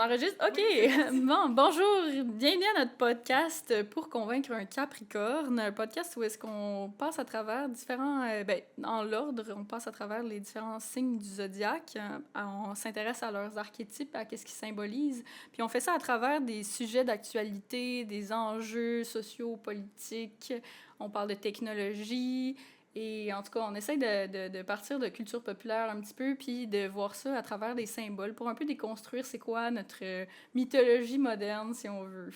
enregistre? OK! Oui, Bon, bonjour! Bienvenue à notre podcast Pour convaincre un Capricorne. Un podcast où est-ce qu'on passe à travers différents... dans l'ordre, on passe à travers les différents signes du zodiaque. On s'intéresse à leurs archétypes, à qu'est-ce qu'ils symbolisent. Puis on fait ça à travers des sujets d'actualité, des enjeux sociaux, politiques. On parle de technologie. Et en tout cas, on essaye de partir de culture populaire un petit peu, puis de voir ça à travers des symboles pour un peu déconstruire c'est quoi notre mythologie moderne, si on veut.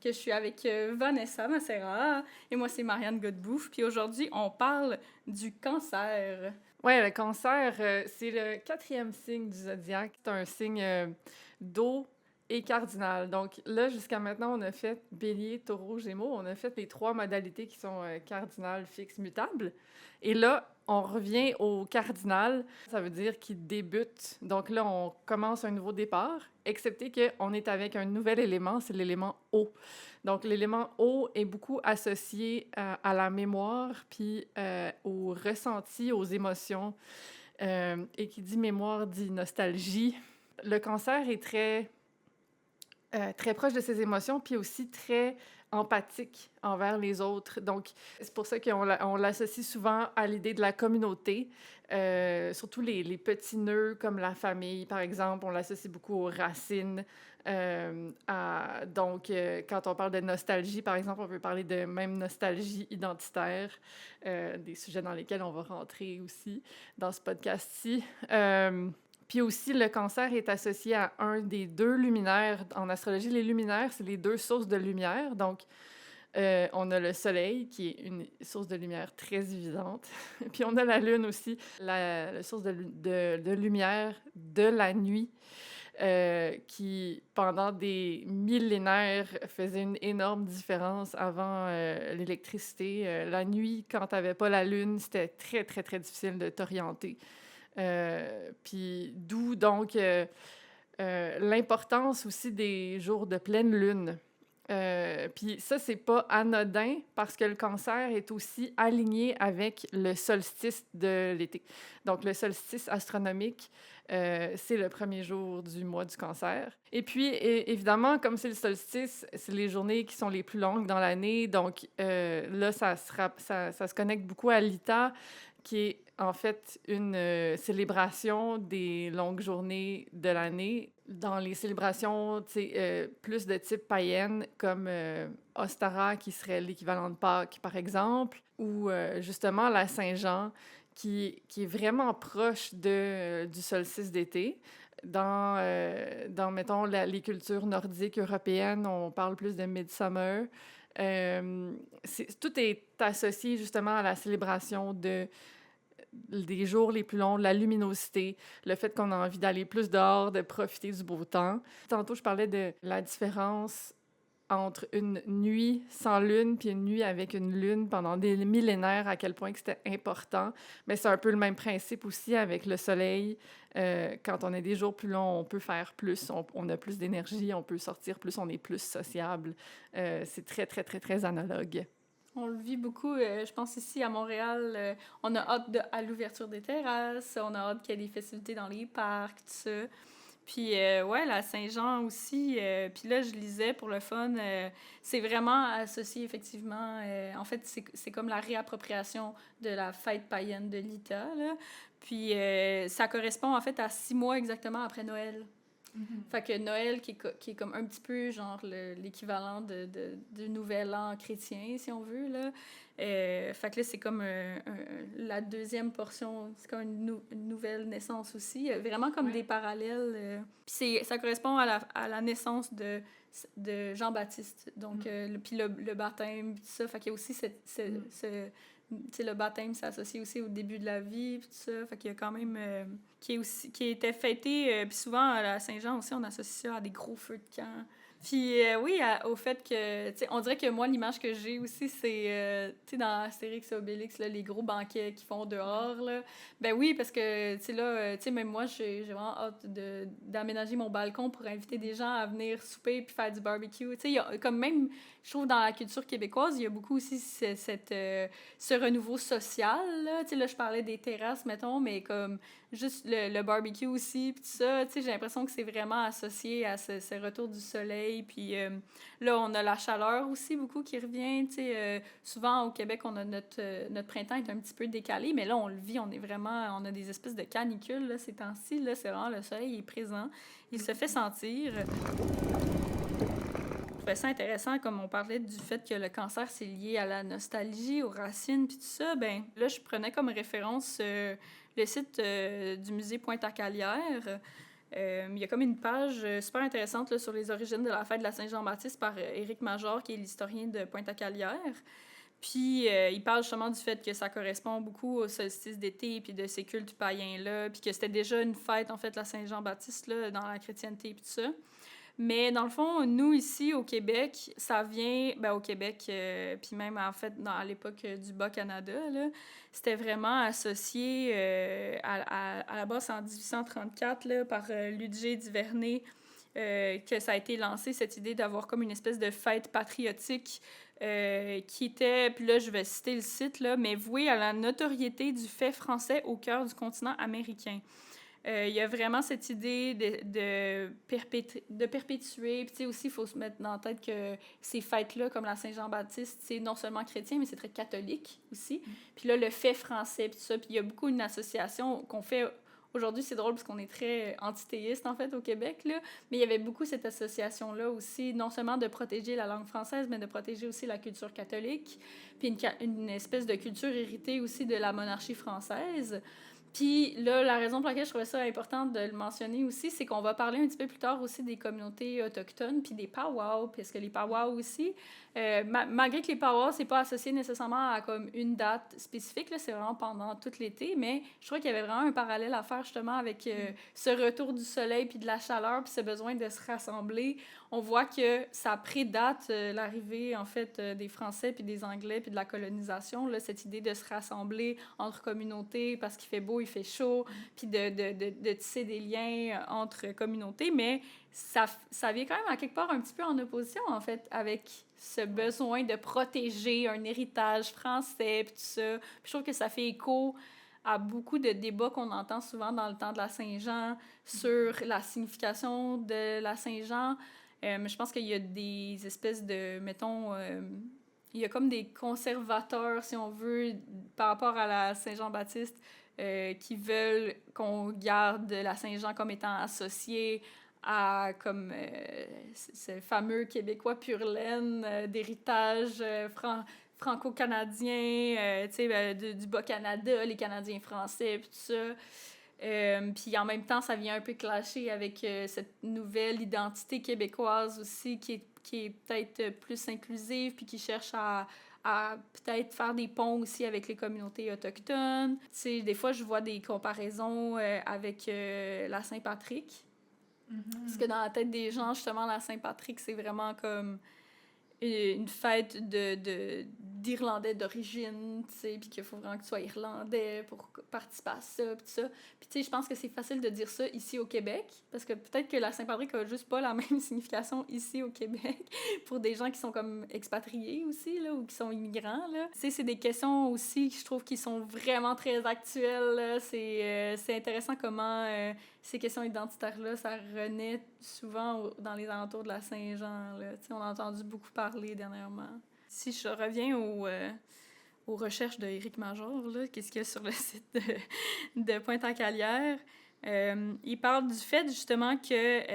Que je suis avec Vanessa Macera et moi, c'est Marianne Godbouf. Puis aujourd'hui, on parle du cancer. ouais, le cancer, c'est le 4e signe du zodiaque. C'est un signe d'eau et cardinal. Donc là, jusqu'à maintenant, on a fait Bélier, Taureau, Gémeaux. On a fait les 3 modalités qui sont cardinal, fixe, mutable. Et là, on revient au cardinal. Ça veut dire qu'il débute. Donc là, on commence un nouveau départ, excepté qu'on est avec un nouvel élément, c'est l'élément eau. Donc l'élément eau est beaucoup associé à la mémoire, puis au ressenti, aux émotions. Et qui dit mémoire dit nostalgie. Le cancer est très proche de ses émotions, puis aussi très empathique envers les autres. Donc, c'est pour ça qu'on l'associe souvent à l'idée de la communauté, surtout les petits nœuds comme la famille, par exemple. On l'associe beaucoup aux racines. Quand on parle de nostalgie, par exemple, on peut parler de même nostalgie identitaire, des sujets dans lesquels on va rentrer aussi dans ce podcast-ci. Puis aussi, le cancer est associé à un des 2 luminaires. En astrologie, les luminaires, c'est les 2 sources de lumière. Donc, on a le soleil, qui est une source de lumière très évidente. Puis on a la lune aussi, la source de lumière de la nuit, qui, pendant des millénaires, faisait une énorme différence avant l'électricité. La nuit, quand tu n'avais pas la lune, c'était très, très, très difficile de t'orienter. Puis d'où donc l'importance aussi des jours de pleine lune. Puis ça, c'est pas anodin parce que le cancer est aussi aligné avec le solstice de l'été. Donc le solstice astronomique, c'est le premier jour du mois du cancer. Et puis, évidemment, comme c'est le solstice, c'est les journées qui sont les plus longues dans l'année. Donc là, ça se connecte beaucoup à l'ITA, qui est en fait une célébration des longues journées de l'année. Dans les célébrations plus de type païenne, comme Ostara, qui serait l'équivalent de Pâques, par exemple, ou justement la Saint-Jean, qui est vraiment proche du solstice d'été. Mettons, les cultures nordiques européennes, on parle plus de Midsummer. Tout est associé justement à la célébration des jours les plus longs, la luminosité, le fait qu'on a envie d'aller plus dehors, de profiter du beau temps. Tantôt, je parlais de la différence entre une nuit sans lune puis une nuit avec une lune pendant des millénaires, à quel point que c'était important. Mais c'est un peu le même principe aussi avec le soleil. Quand on a des jours plus longs, on peut faire plus, on a plus d'énergie, on peut sortir plus, on est plus sociable. C'est très, très, très, très analogue. On le vit beaucoup, je pense ici à Montréal, on a hâte à l'ouverture des terrasses, on a hâte qu'il y ait des festivités dans les parcs, tout ça. Puis, ouais, la Saint-Jean aussi. Puis là, je lisais pour le fun, c'est vraiment associé effectivement. En fait, c'est comme la réappropriation de la fête païenne de l'Ita, là. Puis, ça correspond en fait à 6 mois exactement après Noël. Mm-hmm. Fait que Noël, qui est comme un petit peu genre l'équivalent du Nouvel An chrétien, si on veut, là. Fait que là, c'est comme la deuxième portion, c'est comme une nouvelle naissance aussi. Il y a vraiment comme des parallèles. Puis ça correspond à la naissance de Jean-Baptiste. Donc, puis le baptême, puis tout ça. Fait qu'il y a aussi le baptême, c'est associé aussi au début de la vie, puis tout ça. Fait qu'il y a quand même... qui était fêté, puis souvent à la Saint-Jean aussi, on associe ça à des gros feux de camp. Puis oui, au fait que, tu sais, on dirait que moi, l'image que j'ai aussi, c'est, tu sais, dans Astérix et Obélix, là, les gros banquets qu'ils font dehors, là. Ben oui, parce que, tu sais, là, tu sais, même moi, j'ai vraiment hâte d'aménager mon balcon pour inviter des gens à venir souper puis faire du barbecue. Tu sais, comme même, je trouve, dans la culture québécoise, il y a beaucoup aussi ce renouveau social, là. Tu sais, là, je parlais des terrasses, mettons, mais comme juste le barbecue aussi, puis tout ça, tu sais, j'ai l'impression que c'est vraiment associé à ce retour du soleil, puis là, on a la chaleur aussi beaucoup qui revient, tu sais, souvent au Québec, on a notre printemps est un petit peu décalé, mais là, on le vit, on a des espèces de canicules, là, ces temps-ci, là, c'est vraiment, le soleil est présent, il se fait sentir. Je trouvais ça intéressant, comme on parlait du fait que le cancer, c'est lié à la nostalgie, aux racines, puis tout ça. Ben là, je prenais comme référence le site du musée Pointe-à-Calière. Il y a comme une page super intéressante là, sur les origines de la fête de la Saint-Jean-Baptiste par Éric Major, qui est l'historien de Pointe-à-Calière. Puis il parle justement du fait que ça correspond beaucoup au solstice d'été, puis de ces cultes païens-là, puis que c'était déjà une fête, en fait, la Saint-Jean-Baptiste, là, dans la chrétienté, puis tout ça. Mais dans le fond, nous, ici, au Québec, ça vient, ben, au Québec, puis même en fait, à l'époque du Bas-Canada, là, c'était vraiment associé à la base en 1834 là, par Ludger Duvernay, que ça a été lancé, cette idée d'avoir comme une espèce de fête patriotique qui était, puis là, je vais citer le site, là, mais vouée à la notoriété du fait français au cœur du continent américain. Il y a vraiment cette idée de perpétuer. Puis, tu sais, aussi, il faut se mettre dans la tête que ces fêtes-là, comme la Saint-Jean-Baptiste, c'est non seulement chrétien, mais c'est très catholique aussi. Puis là, le fait français, puis tout ça. Puis il y a beaucoup une association qu'on fait. Aujourd'hui, c'est drôle parce qu'on est très antithéiste, en fait, au Québec, là. Mais il y avait beaucoup cette association-là aussi, non seulement de protéger la langue française, mais de protéger aussi la culture catholique. Puis une espèce de culture héritée aussi de la monarchie française. Puis là, la raison pour laquelle je trouvais ça important de le mentionner aussi, c'est qu'on va parler un petit peu plus tard aussi des communautés autochtones, puis des powwows, parce que les powwows aussi, malgré que les powwows, c'est pas associé nécessairement à comme une date spécifique, là, c'est vraiment pendant tout l'été, mais je trouvais qu'il y avait vraiment un parallèle à faire justement avec ce retour du soleil, puis de la chaleur, puis ce besoin de se rassembler. On voit que ça prédate l'arrivée, en fait, des Français, puis des Anglais, puis de la colonisation, là, cette idée de se rassembler entre communautés parce qu'il fait beau, il fait chaud, puis de tisser des liens entre communautés, mais ça vient quand même à quelque part un petit peu en opposition, en fait, avec ce besoin de protéger un héritage français, puis tout ça. Puis je trouve que ça fait écho à beaucoup de débats qu'on entend souvent dans le temps de la Saint-Jean sur la signification de la Saint-Jean. Je pense qu'il y a des espèces de, mettons, il y a comme des conservateurs, si on veut, par rapport à la Saint-Jean-Baptiste, qui veulent qu'on garde la Saint-Jean comme étant associée à comme ce fameux Québécois pur laine d'héritage franco-canadien, tu sais, du Bas-Canada, les Canadiens français, puis tout ça. Puis en même temps, ça vient un peu clasher avec cette nouvelle identité québécoise aussi qui est peut-être plus inclusive, puis qui cherche à peut-être faire des ponts aussi avec les communautés autochtones. Tu sais, des fois, je vois des comparaisons avec la Saint-Patrick. Parce que dans la tête des gens, justement, la Saint-Patrick, c'est vraiment comme une fête d'Irlandais d'origine, tu sais, puis qu'il faut vraiment que tu sois Irlandais pour participer à ça, puis tout ça. Puis tu sais, je pense que c'est facile de dire ça ici au Québec, parce que peut-être que la Saint-Patrick a juste pas la même signification ici au Québec, pour des gens qui sont comme expatriés aussi, là, ou qui sont immigrants, là. Tu sais, c'est des questions aussi que je trouve qui sont vraiment très actuelles, là. C'est intéressant comment ces questions identitaires-là, ça renaît souvent dans les alentours de la Saint-Jean, là. Tu sais, on a entendu beaucoup parler dernièrement. Si je reviens aux recherches d'Éric Major, là, qu'est-ce qu'il y a sur le site de Pointe-à-Calière, il parle du fait, justement, que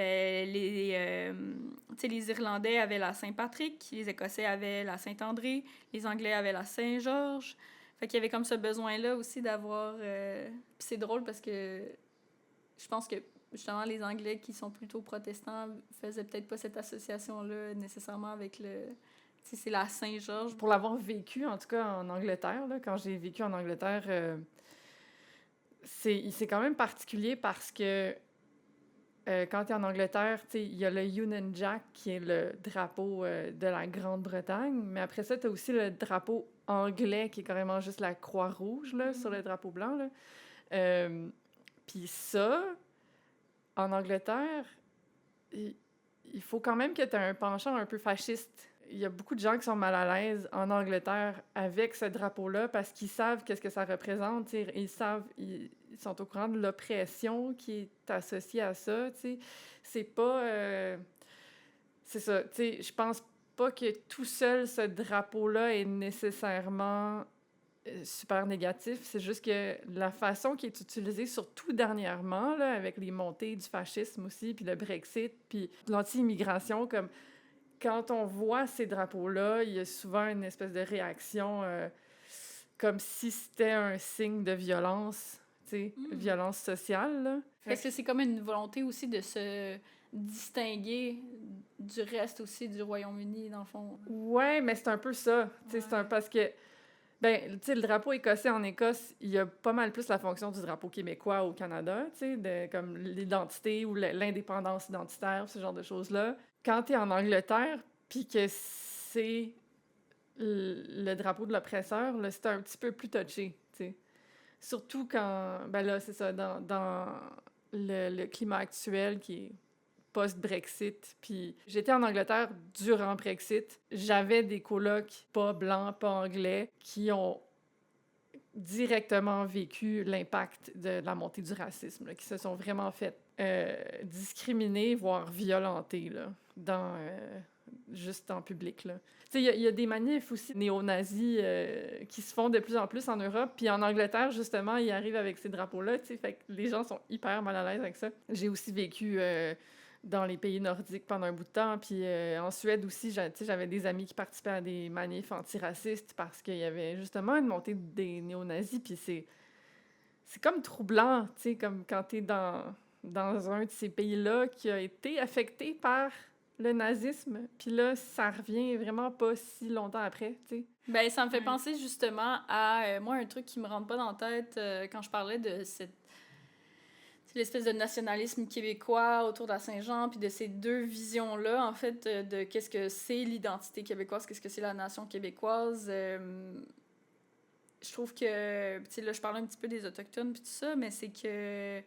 les Irlandais avaient la Saint-Patrick, les Écossais avaient la Saint-André, les Anglais avaient la Saint-Georges. Fait qu'il y avait comme ce besoin-là aussi d'avoir... Puis c'est drôle parce que je pense que justement les Anglais qui sont plutôt protestants faisaient peut-être pas cette association-là nécessairement avec le... Tu sais, c'est la Saint-Georges. Pour l'avoir vécu, en tout cas en Angleterre, là, quand j'ai vécu en Angleterre, c'est quand même particulier parce que quand tu es en Angleterre, il y a le Union Jack, qui est le drapeau de la Grande-Bretagne, mais après ça, tu as aussi le drapeau anglais, qui est carrément juste la croix rouge là, sur le drapeau blanc. Là. Puis ça, en Angleterre, il faut quand même que tu aies un penchant un peu fasciste. Il y a beaucoup de gens qui sont mal à l'aise en Angleterre avec ce drapeau-là parce qu'ils savent qu'est-ce que ça représente. Ils sont au courant de l'oppression qui est associée à ça. C'est pas... c'est ça. Je pense pas que tout seul, ce drapeau-là est nécessairement super négatif. C'est juste que la façon qui est utilisée, surtout dernièrement, là, avec les montées du fascisme aussi, puis le Brexit, puis l'anti-immigration, comme quand on voit ces drapeaux-là, il y a souvent une espèce de réaction comme si c'était un signe de violence, violence sociale. Là. Est-ce que c'est comme une volonté aussi de se distinguer du reste aussi du Royaume-Uni, dans le fond? Ouais, mais c'est un peu ça. Ouais. Parce que le drapeau écossais en Écosse, il y a pas mal plus la fonction du drapeau québécois au Canada, comme l'identité ou l'indépendance identitaire, ce genre de choses-là. Quand tu es en Angleterre, puis que c'est le drapeau de l'oppresseur, là, c'est un petit peu plus touché, t'sais. Surtout quand, là, c'est ça, dans le climat actuel qui est post-Brexit. Puis j'étais en Angleterre durant Brexit. J'avais des colocs pas blancs, pas anglais, qui ont directement vécu l'impact de la montée du racisme, là, qui se sont vraiment fait discriminer, voire violenter, là, juste en public, là. Tu sais, il y a des manifs aussi néo-nazis qui se font de plus en plus en Europe. Puis en Angleterre, justement, ils arrivent avec ces drapeaux-là, tu sais, fait que les gens sont hyper mal à l'aise avec ça. J'ai aussi vécu dans les pays nordiques pendant un bout de temps. Puis en Suède aussi, j'avais des amis qui participaient à des manifs antiracistes parce qu'il y avait justement une montée des néo-nazis. Puis c'est comme troublant, tu sais, comme quand t'es dans un de ces pays-là qui a été affecté par le nazisme, puis là, ça revient vraiment pas si longtemps après, tu sais. Ben, ça me fait penser justement à, moi, un truc qui me rentre pas dans la tête quand je parlais de l'espèce de nationalisme québécois autour de la Saint-Jean, puis de ces deux visions-là, en fait, de qu'est-ce que c'est l'identité québécoise, qu'est-ce que c'est la nation québécoise. Je trouve que, tu sais, là, je parlais un petit peu des Autochtones, puis tout ça, mais c'est que...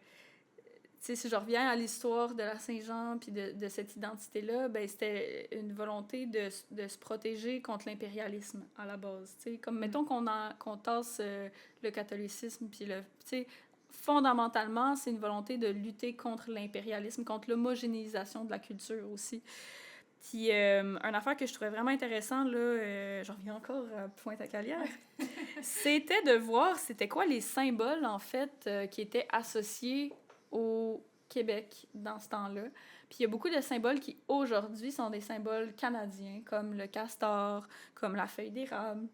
Tu sais, si je reviens à l'histoire de la Saint-Jean puis de cette identité-là, ben c'était une volonté de se protéger contre l'impérialisme à la base. Tu sais, comme mettons qu'on tasse le catholicisme puis tu sais, fondamentalement, c'est une volonté de lutter contre l'impérialisme, contre l'homogénéisation de la culture aussi. Puis, une affaire que je trouvais vraiment intéressante, là, j'en reviens encore à Pointe-à-Calière, c'était de voir c'était quoi les symboles, en fait, qui étaient associés au Québec dans ce temps-là. Puis il y a beaucoup de symboles qui, aujourd'hui, sont des symboles canadiens, comme le castor, comme la feuille d'érable.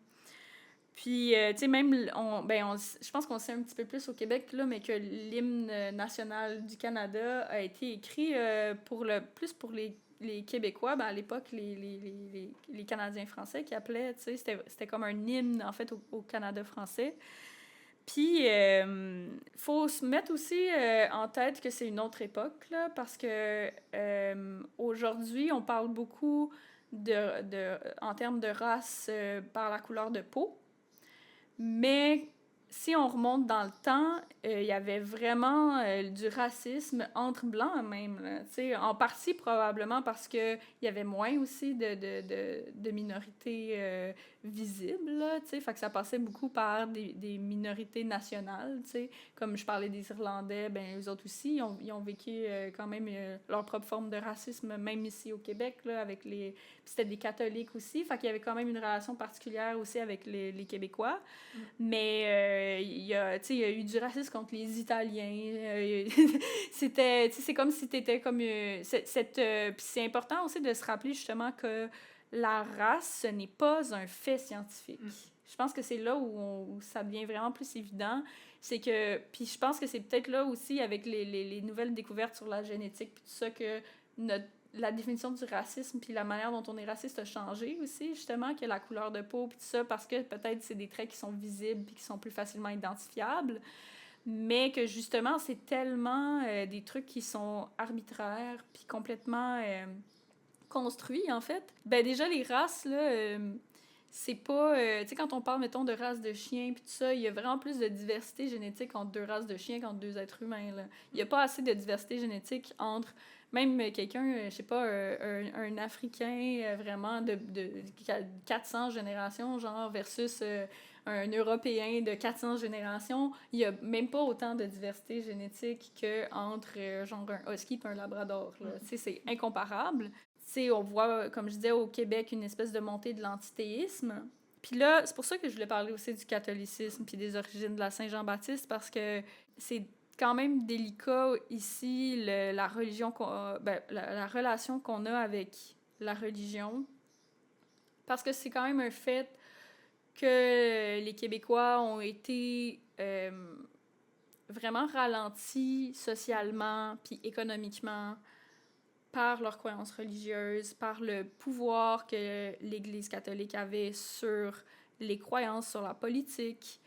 Puis, tu sais, même, je pense qu'on sait un petit peu plus au Québec, là, mais que l'hymne national du Canada a été écrit plus pour les Québécois, à l'époque, les Canadiens français qui appelaient, tu sais, c'était comme un hymne, en fait, au Canada français. Puis, faut se mettre aussi en tête que c'est une autre époque, là, parce que aujourd'hui, on parle beaucoup en termes de race par la couleur de peau. Mais si on remonte dans le temps, il y avait vraiment du racisme entre blancs même. Là, en partie probablement parce qu'il y avait moins aussi de minorités visibles. Là, fait que ça passait beaucoup par des minorités nationales. Comme je parlais des Irlandais, ben eux autres aussi, ils ont vécu quand même leur propre forme de racisme, même ici au Québec, là, avec les... Puis c'était des catholiques aussi, fait qu'il y avait quand même une relation particulière aussi avec les Québécois. Mais il y a eu du racisme contre les Italiens. C'est comme si t'étais comme... puis c'est important aussi de se rappeler justement que la race, ce n'est pas un fait scientifique. Je pense que c'est là où ça devient vraiment plus évident. C'est que... Puis je pense que c'est peut-être là aussi, avec les nouvelles découvertes sur la génétique, puis tout ça, que la définition du racisme puis la manière dont on est raciste a changé aussi, justement, que la couleur de peau puis tout ça, parce que peut-être c'est des traits qui sont visibles puis qui sont plus facilement identifiables. mais que justement, c'est tellement des trucs qui sont arbitraires, puis complètement construits, en fait. Ben déjà, les races, là, c'est pas... tu sais, quand on parle, mettons, de races de chiens, puis tout ça, il y a vraiment plus de diversité génétique entre deux races de chiens qu'entre deux êtres humains, là. Il y a pas assez de diversité génétique entre... Même quelqu'un, je sais pas, un Africain vraiment de 400 générations, genre, versus un Européen de 400 générations, il y a même pas autant de diversité génétique qu'entre, genre, un husky et un labrador, là. Tu sais, c'est incomparable. Tu sais, on voit, comme je disais, au Québec, une espèce de montée de l'antithéisme. Puis là, c'est pour ça que je voulais parler aussi du catholicisme puis des origines de la Saint-Jean-Baptiste, parce que c'est quand même délicat ici, la religion la relation qu'on a avec la religion, parce que c'est quand même un fait que les Québécois ont été vraiment ralentis socialement puis économiquement par leurs croyances religieuses, par le pouvoir que l'Église catholique avait sur les croyances, sur la politique.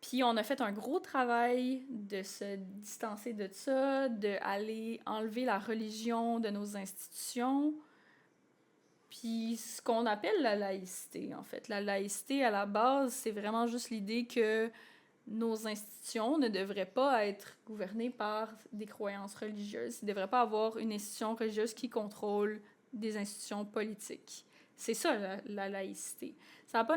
Puis on a fait un gros travail de se distancer de ça, d'aller enlever la religion de nos institutions. Puis ce qu'on appelle la laïcité, en fait. La laïcité, à la base, c'est vraiment juste l'idée que nos institutions ne devraient pas être gouvernées par des croyances religieuses. Il ne devrait pas avoir une institution religieuse qui contrôle des institutions politiques. C'est ça, la laïcité. Ça n'a pas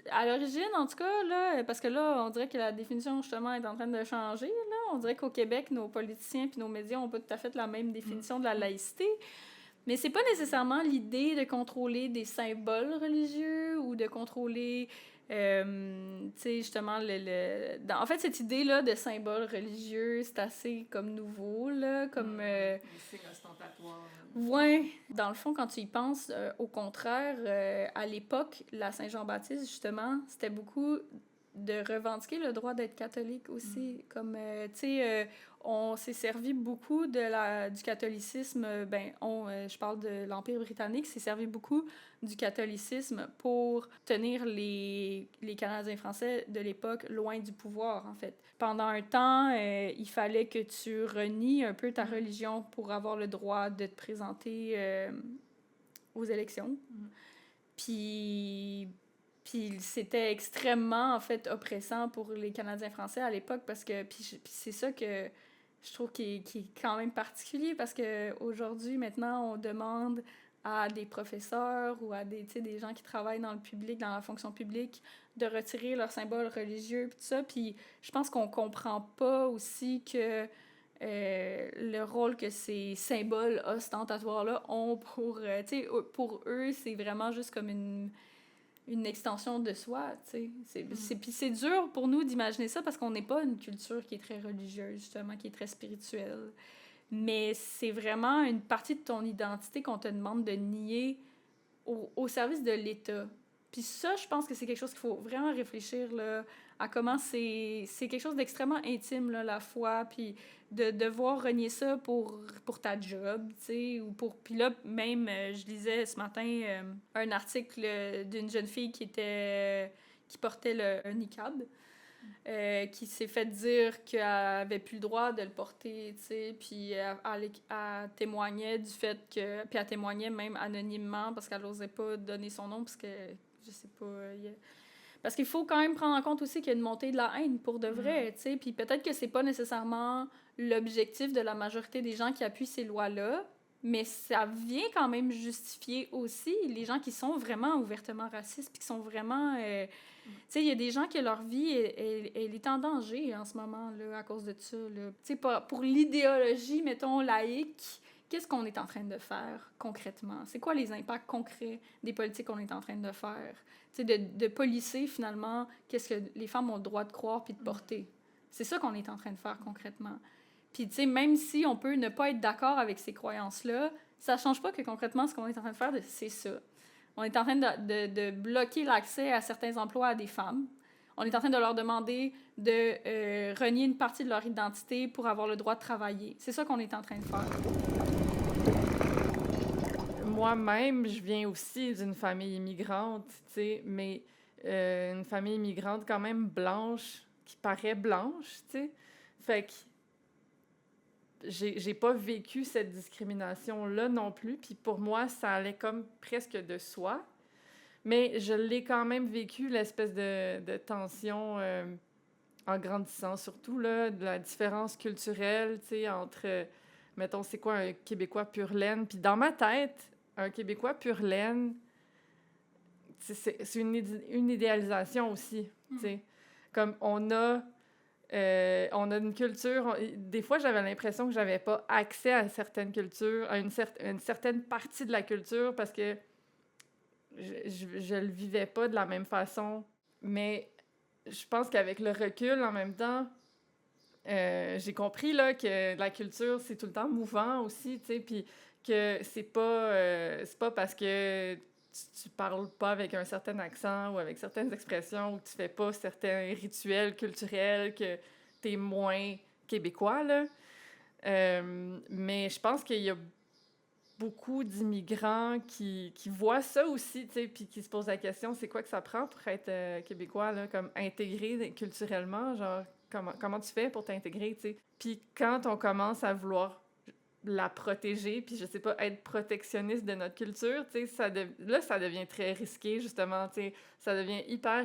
à l'origine, en tout cas, là, parce que là, on dirait que la définition, justement, est en train de changer. Là. On dirait qu'au Québec, nos politiciens puis nos médias n'ont pas tout à fait la même définition de la laïcité. Mais c'est pas nécessairement l'idée de contrôler des symboles religieux ou de contrôler, tu sais, justement, en fait, cette idée-là de symbole religieux, c'est assez comme nouveau, là, comme... Les signes ostentatoires. Ouais. Dans le fond, quand tu y penses, au contraire, à l'époque, la Saint-Jean-Baptiste, justement, c'était beaucoup de revendiquer le droit d'être catholique aussi. Comme, tu sais, on s'est servi beaucoup du catholicisme, je parle de l'Empire britannique, s'est servi beaucoup du catholicisme pour tenir les Canadiens français de l'époque loin du pouvoir, en fait. Pendant un temps, il fallait que tu renies un peu ta religion pour avoir le droit de te présenter aux élections. Puis c'était extrêmement, en fait, oppressant pour les Canadiens français à l'époque, parce que... Puis c'est ça que je trouve qui est quand même particulier, parce qu'aujourd'hui, maintenant, on demande à des professeurs ou à des gens qui travaillent dans le public, dans la fonction publique, de retirer leurs symboles religieux, puis tout ça. Puis je pense qu'on comprend pas aussi que le rôle que ces symboles ostentatoires-là ont pour... pour eux, c'est vraiment juste comme une extension de soi, tu sais. Puis c'est dur pour nous d'imaginer ça parce qu'on n'est pas une culture qui est très religieuse, justement, qui est très spirituelle. Mais c'est vraiment une partie de ton identité qu'on te demande de nier au service de l'État. Puis ça, je pense que c'est quelque chose qu'il faut vraiment réfléchir, là, à comment c'est quelque chose d'extrêmement intime, là, la foi, puis de devoir renier ça pour ta job, tu sais, ou pour... Puis là, même, je lisais ce matin un article d'une jeune fille qui portait un niqab, qui s'est fait dire qu'elle avait plus le droit de le porter, tu sais, puis elle témoignait du fait que... Puis elle témoignait même anonymement parce qu'elle n'osait pas donner son nom, parce que, je sais pas... Parce qu'il faut quand même prendre en compte aussi qu'il y a une montée de la haine pour de vrai, tu sais, puis peut-être que c'est pas nécessairement l'objectif de la majorité des gens qui appuient ces lois-là, mais ça vient quand même justifier aussi les gens qui sont vraiment ouvertement racistes, puis qui sont vraiment... tu sais, il y a des gens que leur vie, elle est en danger en ce moment, là, à cause de ça, là. Tu sais, pour l'idéologie, mettons, laïque, qu'est-ce qu'on est en train de faire concrètement? C'est quoi les impacts concrets des politiques qu'on est en train de faire? Tu sais, de policer, finalement, qu'est-ce que les femmes ont le droit de croire puis de porter. C'est ça qu'on est en train de faire concrètement. Puis, tu sais, même si on peut ne pas être d'accord avec ces croyances-là, ça change pas que concrètement, ce qu'on est en train de faire, c'est ça. On est en train de bloquer l'accès à certains emplois à des femmes. On est en train de leur demander de renier une partie de leur identité pour avoir le droit de travailler. C'est ça qu'on est en train de faire. Moi-même, je viens aussi d'une famille immigrante, tu sais, mais une famille immigrante quand même blanche qui paraît blanche, tu sais. Fait que j'ai pas vécu cette discrimination-là non plus, puis pour moi, ça allait comme presque de soi. Mais je l'ai quand même vécu, l'espèce de tension en grandissant, surtout, là, de la différence culturelle, tu sais, entre, mettons, c'est quoi un Québécois pur laine? Puis dans ma tête, un Québécois pur laine, c'est une idéalisation aussi, tu sais. Comme on a une culture... Des fois, j'avais l'impression que j'avais pas accès à certaines cultures, à une certaine partie de la culture, parce que je le vivais pas de la même façon. Mais je pense qu'avec le recul, en même temps, j'ai compris là, que la culture, c'est tout le temps mouvant aussi, tu sais, puis que c'est pas parce que tu parles pas avec un certain accent ou avec certaines expressions ou que tu fais pas certains rituels culturels que t'es moins québécois, là. Mais je pense qu'il y a beaucoup d'immigrants qui voient ça aussi, tu sais, puis qui se posent la question, c'est quoi que ça prend pour être québécois, là, comme intégré culturellement, genre, comment tu fais pour t'intégrer, tu sais. Puis quand on commence à vouloir la protéger, puis je sais pas, être protectionniste de notre culture, tu sais, là, ça devient très risqué, justement, tu sais, ça devient hyper,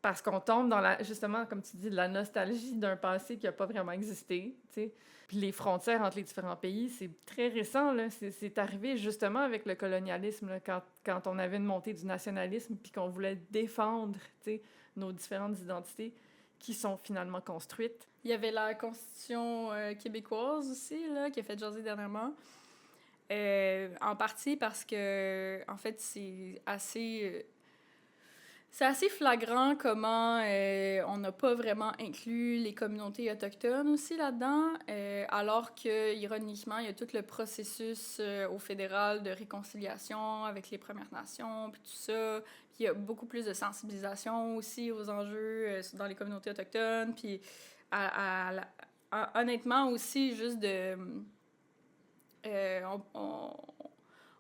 parce qu'on tombe dans justement, comme tu dis, de la nostalgie d'un passé qui a pas vraiment existé, tu sais. Puis les frontières entre les différents pays, c'est très récent, là. C'est arrivé justement avec le colonialisme, là, quand on avait une montée du nationalisme puis qu'on voulait défendre, tu sais, nos différentes identités qui sont finalement construites. Il y avait la Constitution québécoise aussi, là, qui a fait jaser dernièrement. En partie parce que, en fait, c'est assez flagrant comment on n'a pas vraiment inclus les communautés autochtones aussi là-dedans, alors que, ironiquement, il y a tout le processus au fédéral de réconciliation avec les Premières Nations, puis tout ça. Puis il y a beaucoup plus de sensibilisation aussi aux enjeux dans les communautés autochtones, puis honnêtement aussi, juste de...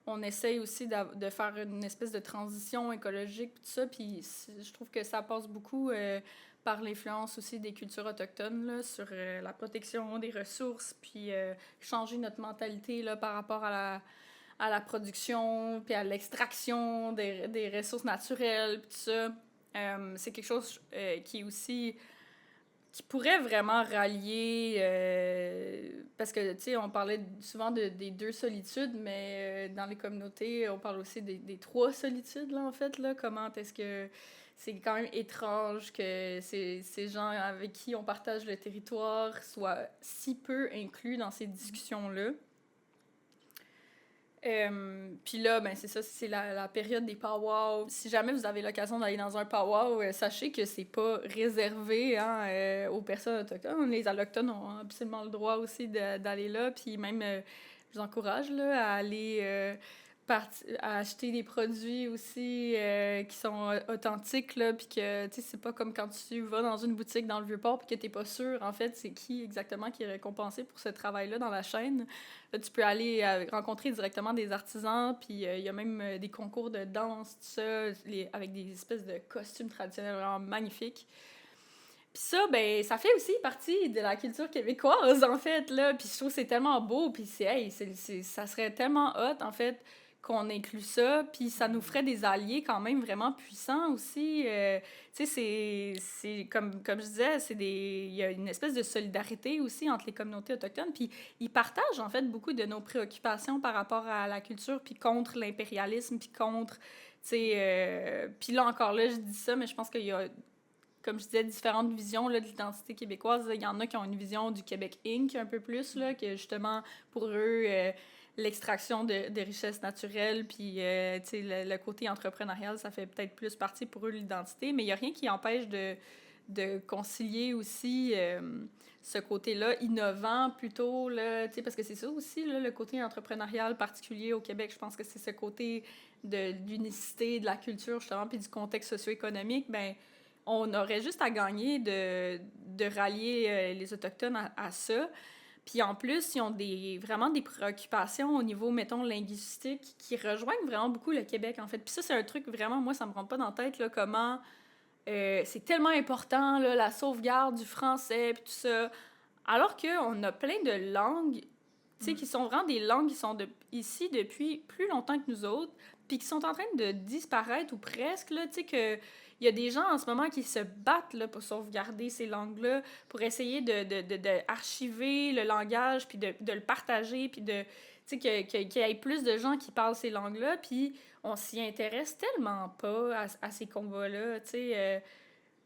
on essaye aussi de faire une espèce de transition écologique, tout ça, puis je trouve que ça passe beaucoup par l'influence aussi des cultures autochtones là, sur la protection des ressources, puis changer notre mentalité là, par rapport à la production, puis à l'extraction des ressources naturelles, puis tout ça. C'est quelque chose qui est aussi... qui pourrait vraiment rallier... parce que, tu sais, on parlait souvent des deux solitudes, mais dans les communautés, on parle aussi des trois solitudes, là, en fait, là. Comment est-ce que... C'est quand même étrange que ces gens avec qui on partage le territoire soient si peu inclus dans ces discussions-là. Puis là, ben c'est ça, c'est la période des powwows. Si jamais vous avez l'occasion d'aller dans un powwow, sachez que c'est pas réservé hein, aux personnes autochtones. Les allochtones ont absolument le droit aussi d'aller là. Puis même, je vous encourage là, à aller à acheter des produits aussi qui sont authentiques, là, puis que, tu sais, c'est pas comme quand tu vas dans une boutique dans le Vieux-Port puis que t'es pas sûr, en fait, c'est qui exactement qui est récompensé pour ce travail-là dans la chaîne. Là, tu peux aller rencontrer directement des artisans, puis il y a même des concours de danse, tout ça, avec des espèces de costumes traditionnels vraiment magnifiques. Puis ça, ben, ça fait aussi partie de la culture québécoise, en fait, là, puis je trouve que c'est tellement beau, puis ça serait tellement hot, en fait, qu'on inclut ça, puis ça nous ferait des alliés quand même vraiment puissants aussi. Tu sais, c'est comme je disais, il y a une espèce de solidarité aussi entre les communautés autochtones, puis ils partagent en fait beaucoup de nos préoccupations par rapport à la culture, puis contre l'impérialisme, puis contre, tu sais, puis là encore là, je dis ça, mais je pense qu'il y a, comme je disais, différentes visions là, de l'identité québécoise. Il y en a qui ont une vision du Québec Inc. un peu plus, là, que justement, pour eux, l'extraction de richesses naturelles, puis le côté entrepreneurial, ça fait peut-être plus partie pour eux de l'identité, mais il n'y a rien qui empêche de concilier aussi ce côté-là innovant plutôt, là, parce que c'est ça aussi, là, le côté entrepreneurial particulier au Québec. Je pense que c'est ce côté de l'unicité de la culture, justement, puis du contexte socio-économique. Ben, on aurait juste à gagner de rallier les Autochtones à ça. Puis en plus, ils ont vraiment des préoccupations au niveau, mettons, linguistique qui rejoignent vraiment beaucoup le Québec, en fait. Puis ça, c'est un truc vraiment, moi, ça me rentre pas dans la tête, là, comment c'est tellement important, là, la sauvegarde du français, puis tout ça. Alors qu'on a plein de langues, tu sais, qui sont vraiment des langues qui sont ici depuis plus longtemps que nous autres, puis qui sont en train de disparaître ou presque, là, tu sais, que il y a des gens en ce moment qui se battent là, pour sauvegarder ces langues-là, pour essayer de archiver le langage, puis de le partager, puis de, tu sais, qu'il y ait plus de gens qui parlent ces langues-là, puis on s'y intéresse tellement pas à ces combats-là, tu sais.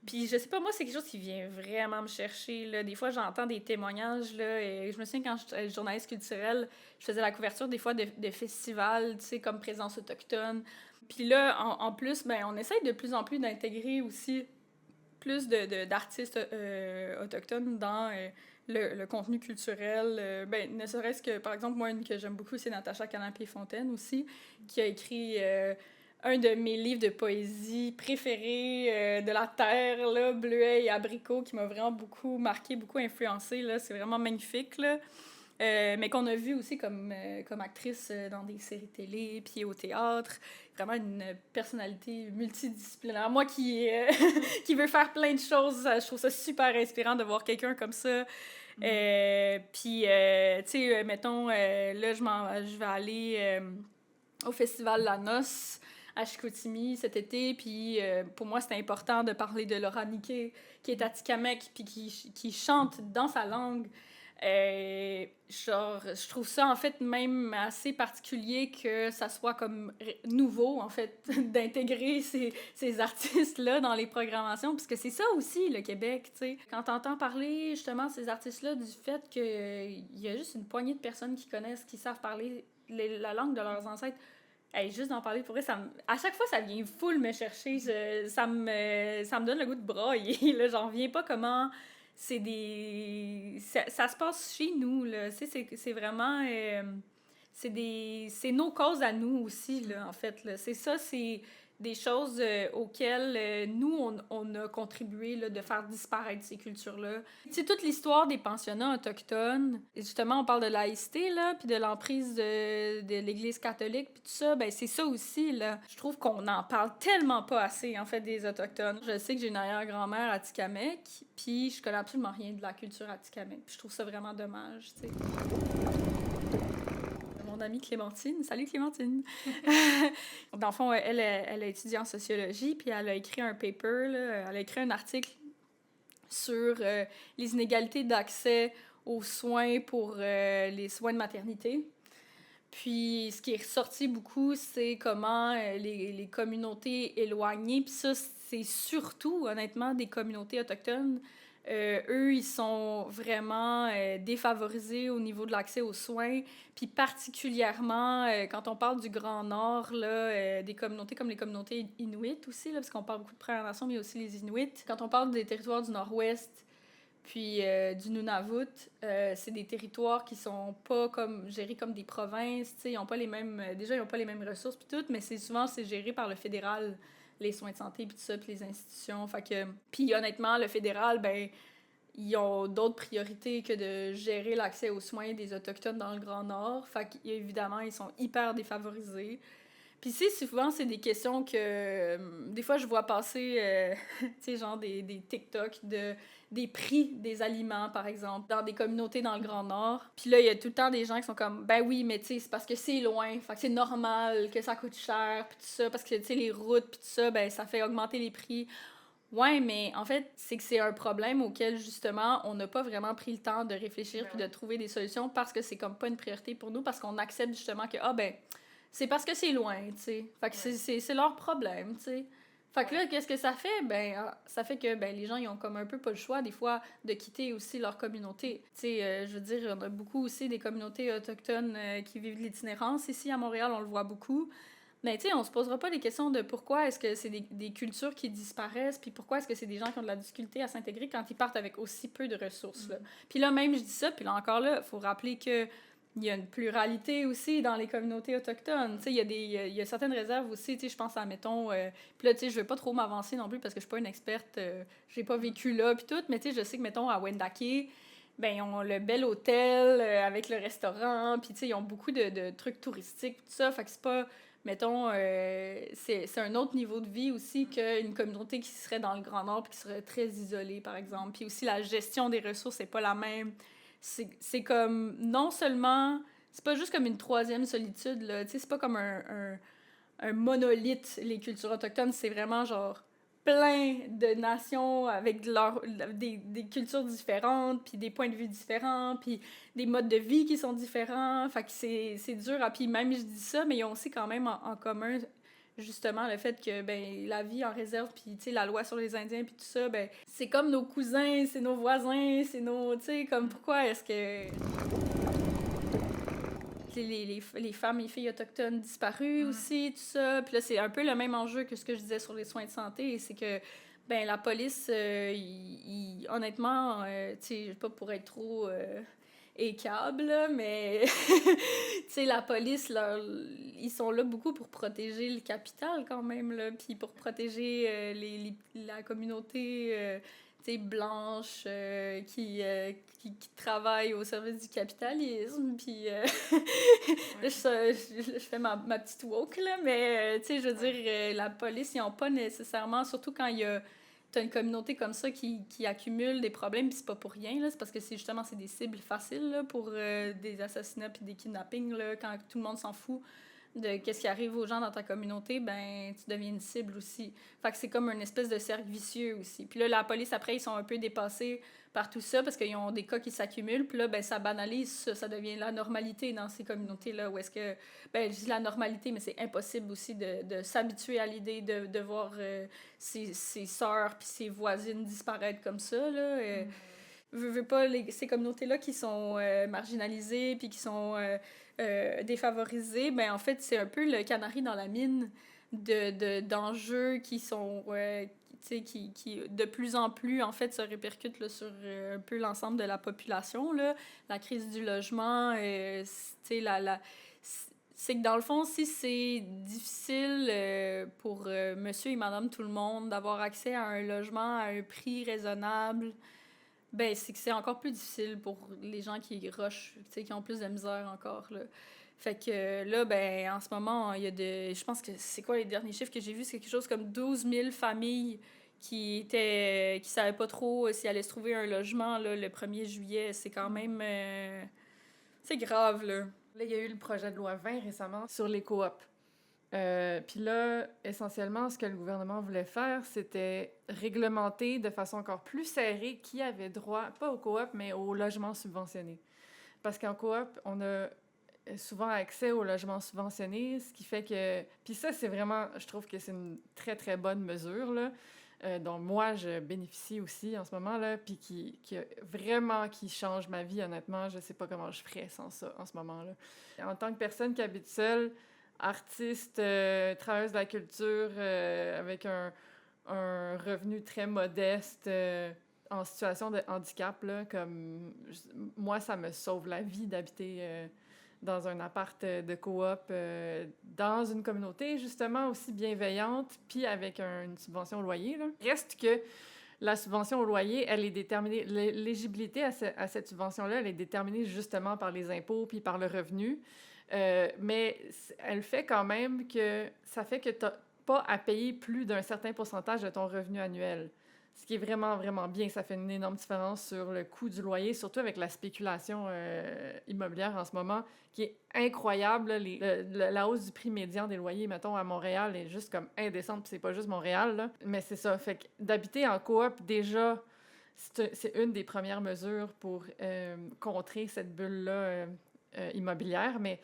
Puis je sais pas, moi, c'est quelque chose qui vient vraiment me chercher, là. Des fois, j'entends des témoignages, là, et je me souviens quand j'étais journaliste culturelle, je faisais la couverture des fois de festivals, tu sais, comme Présence autochtone. Puis là, en plus, ben, on essaye de plus en plus d'intégrer aussi plus d'artistes autochtones dans le contenu culturel. Ben, ne serait-ce que, par exemple, moi, une que j'aime beaucoup, c'est Natacha Canapé-Fontaine aussi, qui a écrit un de mes livres de poésie préférés de la terre, là, Bleuet et Abricot, qui m'a vraiment beaucoup marqué, beaucoup influencé. Là. C'est vraiment magnifique. Là. Mais qu'on a vu aussi comme actrice dans des séries télé, puis au théâtre. Vraiment une personnalité multidisciplinaire. Moi qui veut faire plein de choses, je trouve ça super inspirant de voir quelqu'un comme ça. Puis, tu sais, mettons, là, je vais aller au festival La Noce à Chicoutimi cet été, puis pour moi, c'était important de parler de Laura Niquet, qui est atikamekw, puis qui chante dans sa langue. Genre, je trouve ça en fait même assez particulier que ça soit comme nouveau en fait d'intégrer ces artistes-là dans les programmations, parce que c'est ça aussi le Québec, tu sais. Quand t'entends parler justement de ces artistes-là du fait qu'il y a juste une poignée de personnes qui connaissent, qui savent parler la langue de leurs ancêtres, hey, juste d'en parler pour vrai, à chaque fois ça vient full me chercher, ça me donne le goût de brailler, là, j'en reviens pas comment c'est des... Ça se passe chez nous, là. C'est vraiment... c'est nos causes à nous aussi, là, en fait. Là. C'est ça, c'est des choses auxquelles nous, on a contribué là, de faire disparaître ces cultures-là. C'est toute l'histoire des pensionnats autochtones. Et justement, on parle de laïcité, là, puis de l'emprise de l'Église catholique, puis tout ça. Ben, c'est ça aussi, là. Je trouve qu'on n'en parle tellement pas assez, en fait, des Autochtones. Je sais que j'ai une arrière-grand-mère atikamekw, puis je connais absolument rien de la culture atikamekw. Puis je trouve ça vraiment dommage, tu sais. Mon amie Clémentine. Salut Clémentine! Dans le fond, elle a étudié en sociologie, puis elle a écrit un paper, là, elle a écrit un article sur les inégalités d'accès aux soins pour les soins de maternité. Puis ce qui est ressorti beaucoup, c'est comment les communautés éloignées, puis ça, c'est surtout, honnêtement, des communautés autochtones, eux, ils sont vraiment défavorisés au niveau de l'accès aux soins. Puis particulièrement, quand on parle du Grand Nord, là, des communautés comme les communautés inuites aussi, là, parce qu'on parle beaucoup de Premières Nations, mais aussi les Inuits. Quand on parle des territoires du Nord-Ouest, puis du Nunavut, c'est des territoires qui sont pas comme gérés comme des provinces, tu sais, ils ont pas les mêmes... déjà, ils ont pas les mêmes ressources, puis tout, mais souvent, c'est géré par le fédéral, les soins de santé, puis tout ça, puis les institutions. Fait que... Puis honnêtement, le fédéral, ben, ils ont d'autres priorités que de gérer l'accès aux soins des Autochtones dans le Grand Nord. Fait qu'évidemment, ils sont hyper défavorisés. Puis souvent, c'est des questions que... des fois, je vois passer, tu sais, genre des TikTok des prix des aliments, par exemple, dans des communautés dans le Grand Nord. Puis là, il y a tout le temps des gens qui sont comme, ben oui, mais tu sais, c'est parce que c'est loin, fait que c'est normal que ça coûte cher, puis tout ça, parce que, tu sais, les routes, puis tout ça, ben ça fait augmenter les prix. Ouais, mais en fait, c'est que c'est un problème auquel, justement, on n'a pas vraiment pris le temps de réfléchir puis de trouver des solutions parce que c'est comme pas une priorité pour nous, parce qu'on accepte justement que, ah ben, c'est parce que c'est loin, tu sais. Fait que c'est leur problème, tu sais. Fait que là, qu'est-ce que ça fait? Ben, ça fait que ben, les gens, ils ont comme un peu pas le choix, des fois, de quitter aussi leur communauté. Tu sais, je veux dire, on a beaucoup aussi des communautés autochtones qui vivent de l'itinérance. Ici, à Montréal, on le voit beaucoup. Mais tu sais, on se posera pas les questions de pourquoi est-ce que c'est des cultures qui disparaissent, puis pourquoi est-ce que c'est des gens qui ont de la difficulté à s'intégrer quand ils partent avec aussi peu de ressources, là. Puis là, même, je dis ça, puis là encore là, il faut rappeler que il y a une pluralité aussi dans les communautés autochtones. Tu sais, il y a certaines réserves aussi, tu sais, je pense à, mettons... puis là, tu sais, je vais pas trop m'avancer non plus parce que je suis pas une experte, j'ai pas vécu là, puis tout, mais tu sais, je sais que, mettons, à Wendake, ben, ils ont le bel hôtel avec le restaurant, puis tu sais, ils ont beaucoup de trucs touristiques, tout ça. Fait que c'est pas, mettons, c'est un autre niveau de vie aussi qu'une communauté qui serait dans le Grand Nord puis qui serait très isolée, par exemple. Puis aussi, la gestion des ressources, c'est pas la même. C'est comme, non seulement, c'est pas juste comme une troisième solitude, là. Tu sais, c'est pas comme un monolithe, les cultures autochtones. C'est vraiment genre plein de nations avec des cultures différentes, puis des points de vue différents, puis des modes de vie qui sont différents. Fait que c'est dur. Puis même, je dis ça, mais ils ont aussi quand même en commun justement le fait que ben la vie en réserve puis tu sais la loi sur les Indiens puis tout ça ben c'est comme nos cousins, c'est nos voisins, c'est nos tu sais comme pourquoi est-ce que les femmes et filles autochtones disparues aussi, tout ça. Puis là, c'est un peu le même enjeu que ce que je disais sur les soins de santé, c'est que ben la police, honnêtement, tu sais, pas pour être trop écable, là, mais tu sais, la police, ils sont là beaucoup pour protéger le capital quand même, là, puis pour protéger la communauté blanche qui travaille au service du capitalisme. Puis là, je fais ma petite woke, là, mais tu sais, je veux dire, la police, ils n'ont pas nécessairement, surtout quand il y a t'as une communauté comme ça qui accumule des problèmes, puis c'est pas pour rien, là, c'est parce que c'est des cibles faciles là, pour des assassinats puis des kidnappings, là, quand tout le monde s'en fout de qu'est-ce qui arrive aux gens dans ta communauté, ben tu deviens une cible aussi. Fait que c'est comme une espèce de cercle vicieux aussi. Puis là, la police, après, ils sont un peu dépassés par tout ça parce qu'ils ont des cas qui s'accumulent. Puis là, ben ça banalise ça devient la normalité dans ces communautés-là. Où est-ce que, ben je dis la normalité, mais c'est impossible aussi de s'habituer à l'idée de voir ses sœurs puis ses voisines disparaître comme ça, là. Veux pas, ces communautés-là qui sont marginalisées puis qui sont défavorisées, ben en fait, c'est un peu le canari dans la mine d'enjeux qui sont qui de plus en plus en fait se répercutent là, sur un peu l'ensemble de la population là. La crise du logement c'est que dans le fond si c'est difficile pour monsieur et madame tout le monde d'avoir accès à un logement à un prix raisonnable, ben c'est que c'est encore plus difficile pour les gens qui rushent, tu sais, qui ont plus de misère encore là. Fait que là, ben, en ce moment, il y a je pense que c'est quoi les derniers chiffres que j'ai vus? C'est quelque chose comme 12 000 familles qui savaient pas trop s'ils allaient se trouver un logement, là, le 1er juillet. C'est quand même... c'est grave, là. Là, il y a eu le projet de loi 20 récemment sur les coops. Puis là, essentiellement, ce que le gouvernement voulait faire, c'était réglementer de façon encore plus serrée qui avait droit, pas aux coops, mais aux logements subventionnés. Parce qu'en coop, on a souvent accès aux logements subventionnés, ce qui fait que... Puis ça, c'est vraiment... Je trouve que c'est une très, très bonne mesure, là, dont moi, je bénéficie aussi en ce moment, là, puis qui change ma vie, honnêtement. Je sais pas comment je ferais sans ça en ce moment-là. En tant que personne qui habite seule, artiste, travailleuse de la culture, avec un revenu très modeste, en situation de handicap, là, comme moi, ça me sauve la vie d'habiter dans un appart de coop, dans une communauté justement aussi bienveillante, puis avec une subvention au loyer. Là. Reste que la subvention au loyer, elle est déterminée, l'éligibilité à cette subvention-là, elle est déterminée justement par les impôts puis par le revenu. Mais elle fait quand même que ça fait que tu n'as pas à payer plus d'un certain pourcentage de ton revenu annuel. Ce qui est vraiment, vraiment bien. Ça fait une énorme différence sur le coût du loyer, surtout avec la spéculation immobilière en ce moment, qui est incroyable. La hausse du prix médian des loyers, mettons, à Montréal, est juste comme indécente, puis c'est pas juste Montréal, là. Mais c'est ça. Fait que d'habiter en coop, déjà, c'est une des premières mesures pour contrer cette bulle-là immobilière, mais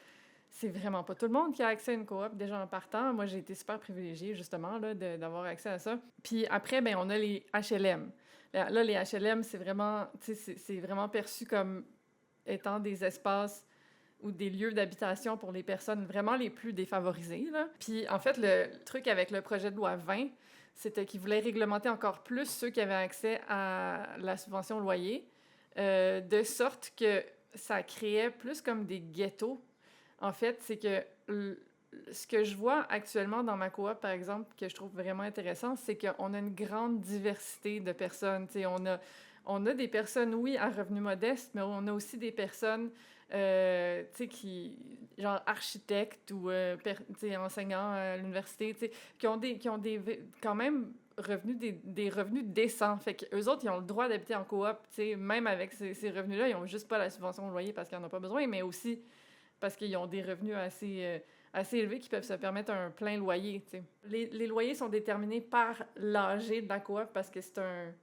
c'est vraiment pas tout le monde qui a accès à une coop déjà en partant. Moi, j'ai été super privilégiée, justement, là, d'avoir accès à ça. Puis après, ben on a les HLM. Là, les HLM, c'est vraiment, c'est vraiment perçu comme étant des espaces ou des lieux d'habitation pour les personnes vraiment les plus défavorisées, là. Puis en fait, le truc avec le projet de loi 20, c'était qu'ils voulaient réglementer encore plus ceux qui avaient accès à la subvention au loyer, de sorte que ça créait plus comme des ghettos. En fait, c'est que ce que je vois actuellement dans ma coop, par exemple, que je trouve vraiment intéressant, c'est qu'on a une grande diversité de personnes. T'sais, on a des personnes, oui, à revenus modestes, mais on a aussi des personnes, tu sais, genre architectes ou, tu sais, enseignants à l'université, tu sais, quand même des revenus décents. Fait qu'eux autres, ils ont le droit d'habiter en coop, tu sais, même avec ces revenus-là, ils ont juste pas la subvention au loyer parce qu'ils en ont pas besoin, mais aussi parce qu'ils ont des revenus assez élevés qui peuvent se permettre un plein loyer, tu sais. Les loyers sont déterminés par l'AG de la coop parce que c'est un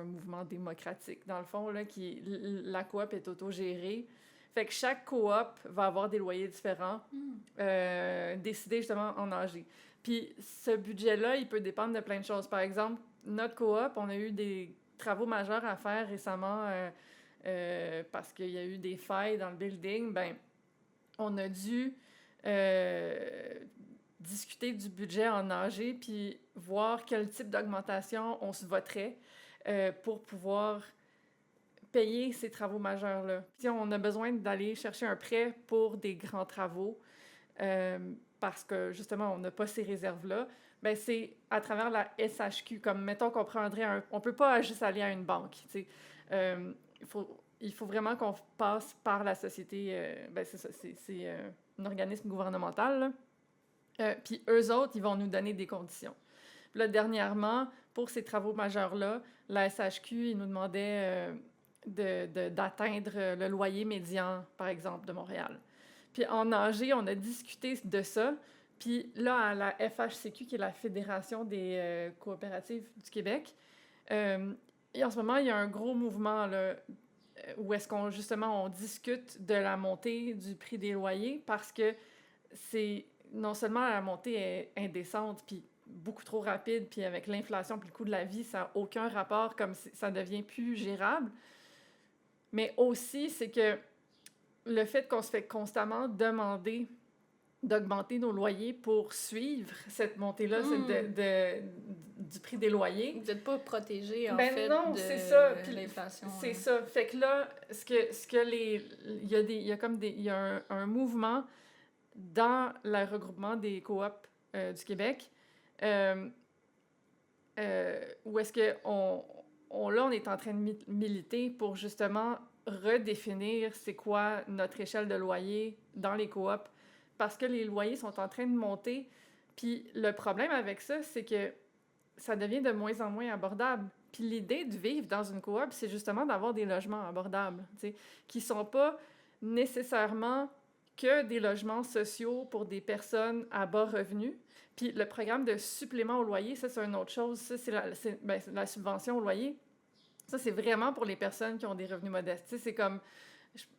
mouvement démocratique, dans le fond, là, la coop est autogérée. Fait que chaque coop va avoir des loyers différents, décidés justement en AG. Puis ce budget-là, il peut dépendre de plein de choses. Par exemple, notre coop, on a eu des travaux majeurs à faire récemment parce qu'il y a eu des failles dans le building. Ben, on a dû discuter du budget en AG puis voir quel type d'augmentation on se voterait pour pouvoir payer ces travaux majeurs-là. Si on a besoin d'aller chercher un prêt pour des grands travaux parce que, justement, on n'a pas ces réserves-là, ben c'est à travers la SHQ. Comme, mettons qu'on prendrait on peut pas juste aller à une banque, tu sais. Il faut vraiment qu'on passe par la société, c'est ça, c'est un organisme gouvernemental, là. Puis eux autres, ils vont nous donner des conditions. Puis là, dernièrement, pour ces travaux majeurs-là, la SHQ, ils nous demandaient d'atteindre le loyer médian, par exemple, de Montréal. Puis en AG, on a discuté de ça. Puis là, à la FHCQ, qui est la Fédération des coopératives du Québec, et en ce moment, il y a un gros mouvement là, où est-ce qu'on, justement, on discute de la montée du prix des loyers parce que c'est non seulement la montée est indécente, puis beaucoup trop rapide, puis avec l'inflation puis le coût de la vie, ça n'a aucun rapport, comme ça devient plus gérable. Mais aussi, c'est que le fait qu'on se fait constamment demander d'augmenter nos loyers pour suivre cette montée-là du prix des loyers. Vous n'êtes pas protégé, en ben fait, non, de c'est ça. l'inflation. C'est ça. Fait que là, il y a un mouvement dans le regroupement des coops du Québec où est-ce que on est en train de militer pour justement redéfinir c'est quoi notre échelle de loyer dans les coops parce que les loyers sont en train de monter. Puis le problème avec ça, c'est que ça devient de moins en moins abordable. Puis l'idée de vivre dans une coop, c'est justement d'avoir des logements abordables, tu sais, qui sont pas nécessairement que des logements sociaux pour des personnes à bas revenus. Puis le programme de supplément au loyer, ça, c'est une autre chose. Ça, c'est la subvention au loyer. Ça, c'est vraiment pour les personnes qui ont des revenus modestes. Tu sais, c'est comme...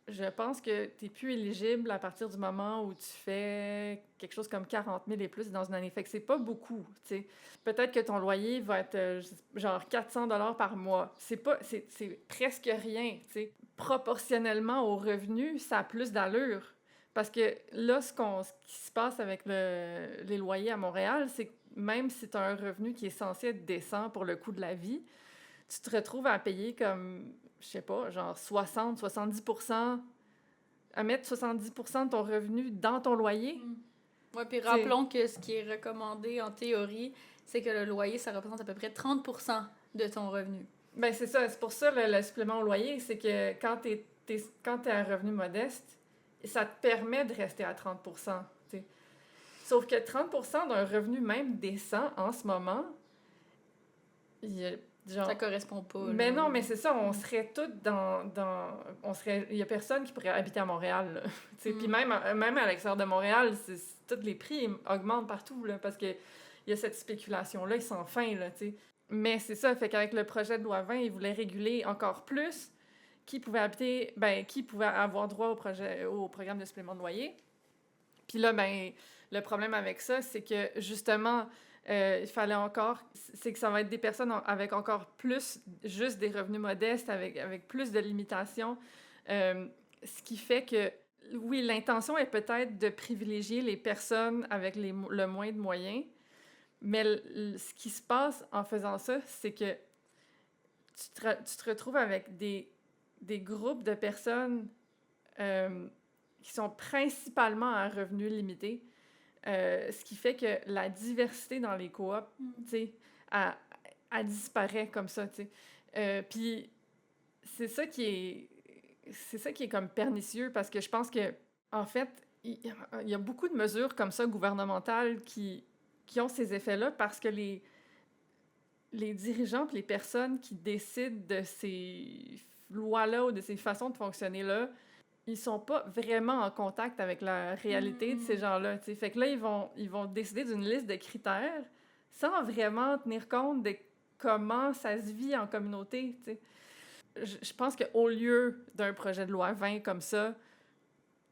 Je pense que tu n'es plus éligible à partir du moment où tu fais quelque chose comme 40 000 et plus dans une année. Fait que c'est pas beaucoup, tu sais. Peut-être que ton loyer va être genre 400 $ par mois. C'est presque rien, tu sais. Proportionnellement aux revenus, ça a plus d'allure. Parce que là, ce qui se passe avec les loyers à Montréal, c'est que même si tu as un revenu qui est censé être décent pour le coût de la vie, tu te retrouves à payer comme, je sais pas, genre 60-70%, à mettre 70% de ton revenu dans ton loyer. Oui, puis rappelons que ce qui est recommandé en théorie, c'est que le loyer, ça représente à peu près 30% de ton revenu. Ben c'est ça. C'est pour ça le supplément au loyer, c'est que quand t'es à un revenu modeste, ça te permet de rester à 30%. T'sais. Sauf que 30% d'un revenu même décent en ce moment, ça correspond pas. Mais non, mais c'est ça, on serait toutes il y a personne qui pourrait habiter à Montréal. Puis même à l'extérieur de Montréal, tous les prix augmentent partout, là, parce qu'il y a cette spéculation-là, sans fin, là, t'sais. Mais c'est ça, fait qu'avec le projet de loi 20, ils voulaient réguler encore plus qui pouvait habiter, qui pouvait avoir droit au programme de supplément de loyer. Puis là, le problème avec ça, c'est que justement, il fallait c'est que ça va être des personnes avec encore plus, juste des revenus modestes, avec plus de limitations, ce qui fait que, oui, l'intention est peut-être de privilégier les personnes avec le moins de moyens, mais ce qui se passe en faisant ça, c'est que tu te retrouves avec des groupes de personnes qui sont principalement à revenus limités, ce qui fait que la diversité dans les coops, tu sais, elle disparaît comme ça, tu sais. Puis c'est ça qui est... C'est ça qui est comme pernicieux, parce que je pense que, en fait, il y a beaucoup de mesures comme ça gouvernementales qui ont ces effets-là parce que les dirigeants et les personnes qui décident de ces lois-là ou de ces façons de fonctionner-là, ils sont pas vraiment en contact avec la réalité de ces gens-là, t'sais. Fait que là, ils vont décider d'une liste de critères sans vraiment tenir compte de comment ça se vit en communauté, t'sais. Je pense qu'au lieu d'un projet de loi 20 comme ça,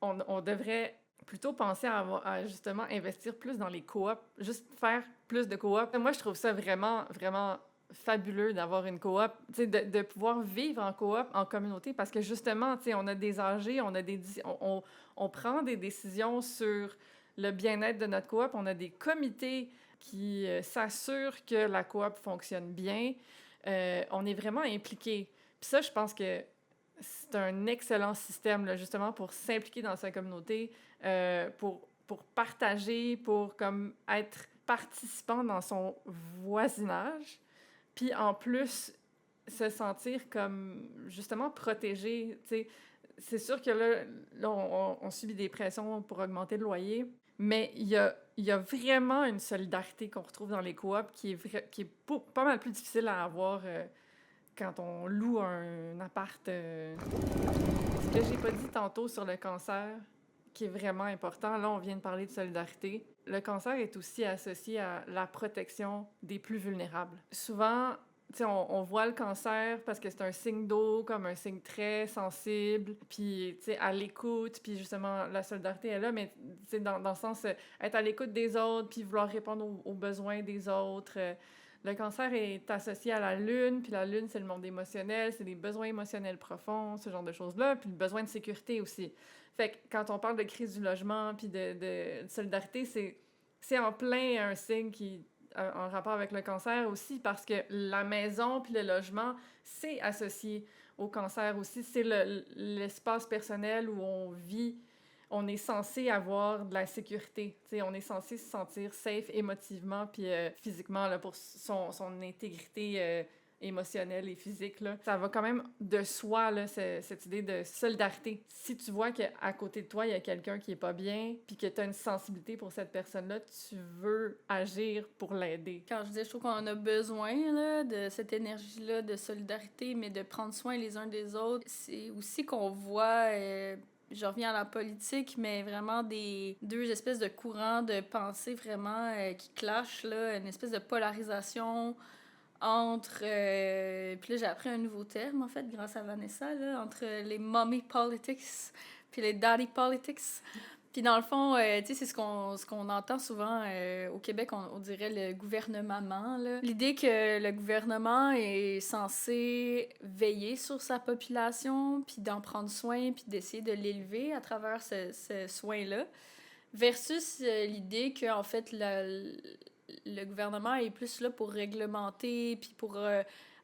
on devrait plutôt penser à justement investir plus dans les coops, juste faire plus de coops. Moi, je trouve ça vraiment, vraiment fabuleux d'avoir une coop, de pouvoir vivre en coop, en communauté, parce que justement, on a des âgés, on prend des décisions sur le bien-être de notre coop, on a des comités qui s'assurent que la coop fonctionne bien, on est vraiment impliqués. Puis ça, je pense que c'est un excellent système, là, justement, pour s'impliquer dans sa communauté, pour partager, pour comme être participant dans son voisinage, puis en plus, se sentir comme, justement, protégé. T'sais, c'est sûr que là on subit des pressions pour augmenter le loyer, mais il y a vraiment une solidarité qu'on retrouve dans les coops qui est pas mal plus difficile à avoir quand on loue un appart. Ce que j'ai pas dit tantôt sur le cancer, qui est vraiment important, là, on vient de parler de solidarité. Le cancer est aussi associé à la protection des plus vulnérables. Souvent, tu sais, on voit le cancer parce que c'est un signe d'eau, comme un signe très sensible, puis, tu sais, à l'écoute, puis justement, la solidarité est là, mais, tu sais, dans le sens, être à l'écoute des autres, puis vouloir répondre aux besoins des autres. Le cancer est associé à la lune, puis la lune, c'est le monde émotionnel, c'est des besoins émotionnels profonds, ce genre de choses-là, puis le besoin de sécurité aussi. Fait que quand on parle de crise du logement, puis de solidarité, c'est en plein un signe qui en rapport avec le cancer aussi, parce que la maison puis le logement, c'est associé au cancer aussi. C'est l'espace personnel où on vit. On est censé avoir de la sécurité. T'sais, on est censé se sentir safe émotivement puis physiquement là, pour son intégrité émotionnelle et physique. Là. Ça va quand même de soi, là, cette idée de solidarité. Si tu vois qu'à côté de toi, il y a quelqu'un qui est pas bien puis que tu as une sensibilité pour cette personne-là, tu veux agir pour l'aider. Quand je dis, je trouve qu'on en a besoin là, de cette énergie-là de solidarité, mais de prendre soin les uns des autres. C'est aussi qu'on voit... je reviens à la politique, mais vraiment deux espèces de courants de pensée vraiment qui clashent, là, une espèce de polarisation entre... puis là, j'ai appris un nouveau terme, en fait, grâce à Vanessa, là, entre les mommy politics puis les daddy politics. Puis dans le fond, tu sais, c'est ce qu'on entend souvent au Québec, on dirait le gouvernement, là. L'idée que le gouvernement est censé veiller sur sa population, puis d'en prendre soin, puis d'essayer de l'élever à travers ce soin-là, versus l'idée qu'en fait, le gouvernement est plus là pour réglementer, puis pour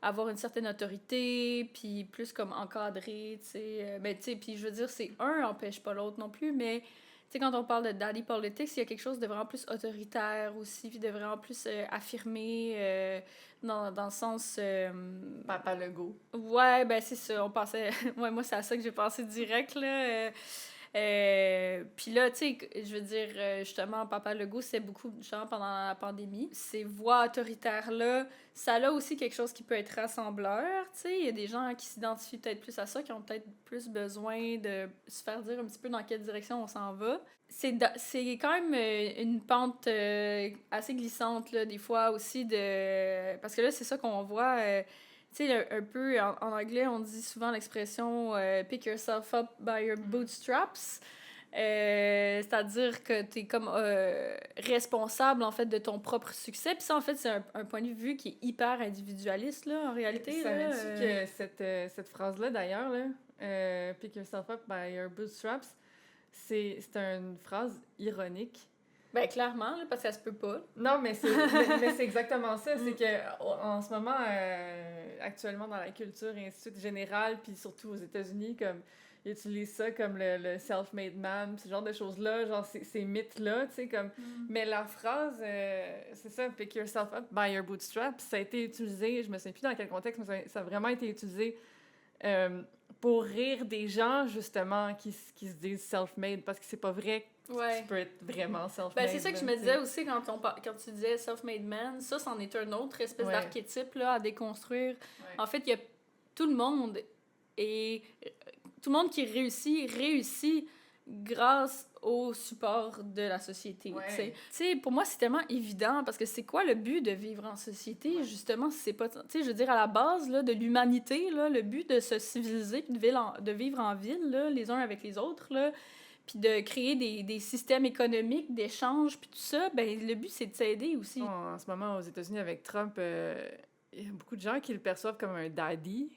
avoir une certaine autorité, puis plus comme encadrer, tu sais. Ben, tu sais, puis je veux dire, c'est un empêche pas l'autre non plus, mais... Tu sais, quand on parle de daddy politics, il y a quelque chose de vraiment plus autoritaire aussi, puis de vraiment plus affirmé dans le sens... Papa Legault. Ouais, ben c'est ça, on pensait... ouais, moi, c'est à ça que j'ai pensé direct, là. Puis là, tu sais, je veux dire, justement, Papa Legault, c'est beaucoup de gens pendant la pandémie. Ces voix autoritaires-là, ça a aussi quelque chose qui peut être rassembleur, tu sais. Il y a des gens qui s'identifient peut-être plus à ça, qui ont peut-être plus besoin de se faire dire un petit peu dans quelle direction on s'en va. C'est quand même une pente assez glissante, là, des fois aussi, parce que là, c'est ça qu'on voit... tu sais, un peu, en anglais, on dit souvent l'expression pick yourself up by your bootstraps. C'est-à-dire que t'es comme responsable, en fait, de ton propre succès. Puis ça, en fait, c'est un point de vue qui est hyper individualiste, là, en réalité. Savais-tu que cette phrase-là, d'ailleurs, là, pick yourself up by your bootstraps, c'est une phrase ironique. Ben, clairement, là, parce que ça se peut pas. Non, mais c'est exactement ça. C'est que en ce moment, actuellement, dans la culture et ainsi de suite générale, puis surtout aux États-Unis, comme ils utilisent ça comme le self-made man, ce genre de choses-là, genre ces mythes-là, tu sais, comme... Mais la phrase, c'est ça, « pick yourself up by your bootstraps », ça a été utilisé, je me souviens plus dans quel contexte, mais ça a vraiment été utilisé pour rire des gens, justement, qui se disent self-made, parce que c'est pas vrai que tu peux être vraiment self-made. Ben, c'est ça que je me disais aussi quand tu disais self-made man, ça, c'en est un autre espèce d'archétype là, à déconstruire. Ouais. En fait, il y a tout le monde qui réussit grâce au support de la société. Ouais. T'sais, pour moi, c'est tellement évident, parce que c'est quoi le but de vivre en société? Ouais. Justement, c'est pas... je veux dire, à la base là, de l'humanité, là, le but de se civiliser puis de vivre en ville, là, les uns avec les autres, là, puis de créer des systèmes économiques, d'échanges, puis tout ça, ben le but, c'est de s'aider aussi. En ce moment, aux États-Unis, avec Trump, il y a beaucoup de gens qui le perçoivent comme un daddy.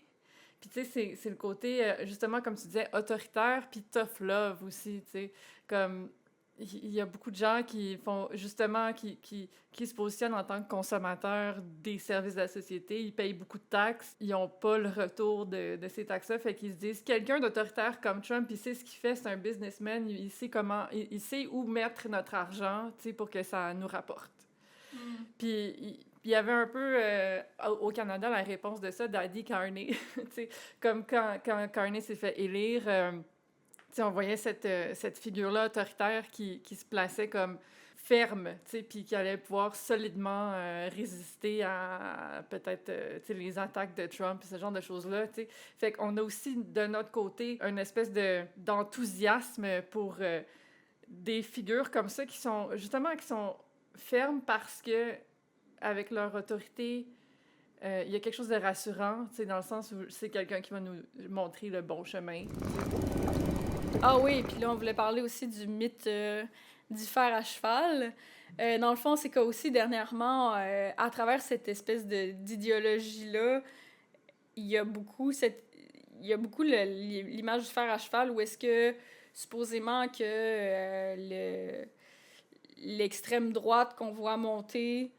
Puis, tu sais, c'est le côté, justement, comme tu disais, autoritaire, puis tough love aussi, tu sais. Comme, il y a beaucoup de gens qui font, justement, qui se positionnent en tant que consommateurs des services de la société. Ils payent beaucoup de taxes. Ils n'ont pas le retour de ces taxes-là. Fait qu'ils se disent, quelqu'un d'autoritaire comme Trump, il sait ce qu'il fait, c'est un businessman, il sait comment, il sait où mettre notre argent, tu sais, pour que ça nous rapporte. Puis... Il y avait un peu, au Canada, la réponse de ça, Daddy Carney. Comme quand Carney s'est fait élire, on voyait cette figure-là autoritaire qui se plaçait comme ferme, puis qui allait pouvoir solidement résister à peut-être les attaques de Trump et ce genre de choses-là. T'sais. Fait qu'on a aussi, de notre côté, une espèce d'enthousiasme pour des figures comme ça qui sont fermes parce que avec leur autorité, il y a quelque chose de rassurant, dans le sens où c'est quelqu'un qui va nous montrer le bon chemin. Ah oui, puis là, on voulait parler aussi du mythe du fer à cheval. Dans le fond, c'est qu'aussi, dernièrement, à travers cette espèce d'idéologie-là, il y a beaucoup l'image du fer à cheval, où est-ce que, supposément, que l'extrême droite qu'on voit monter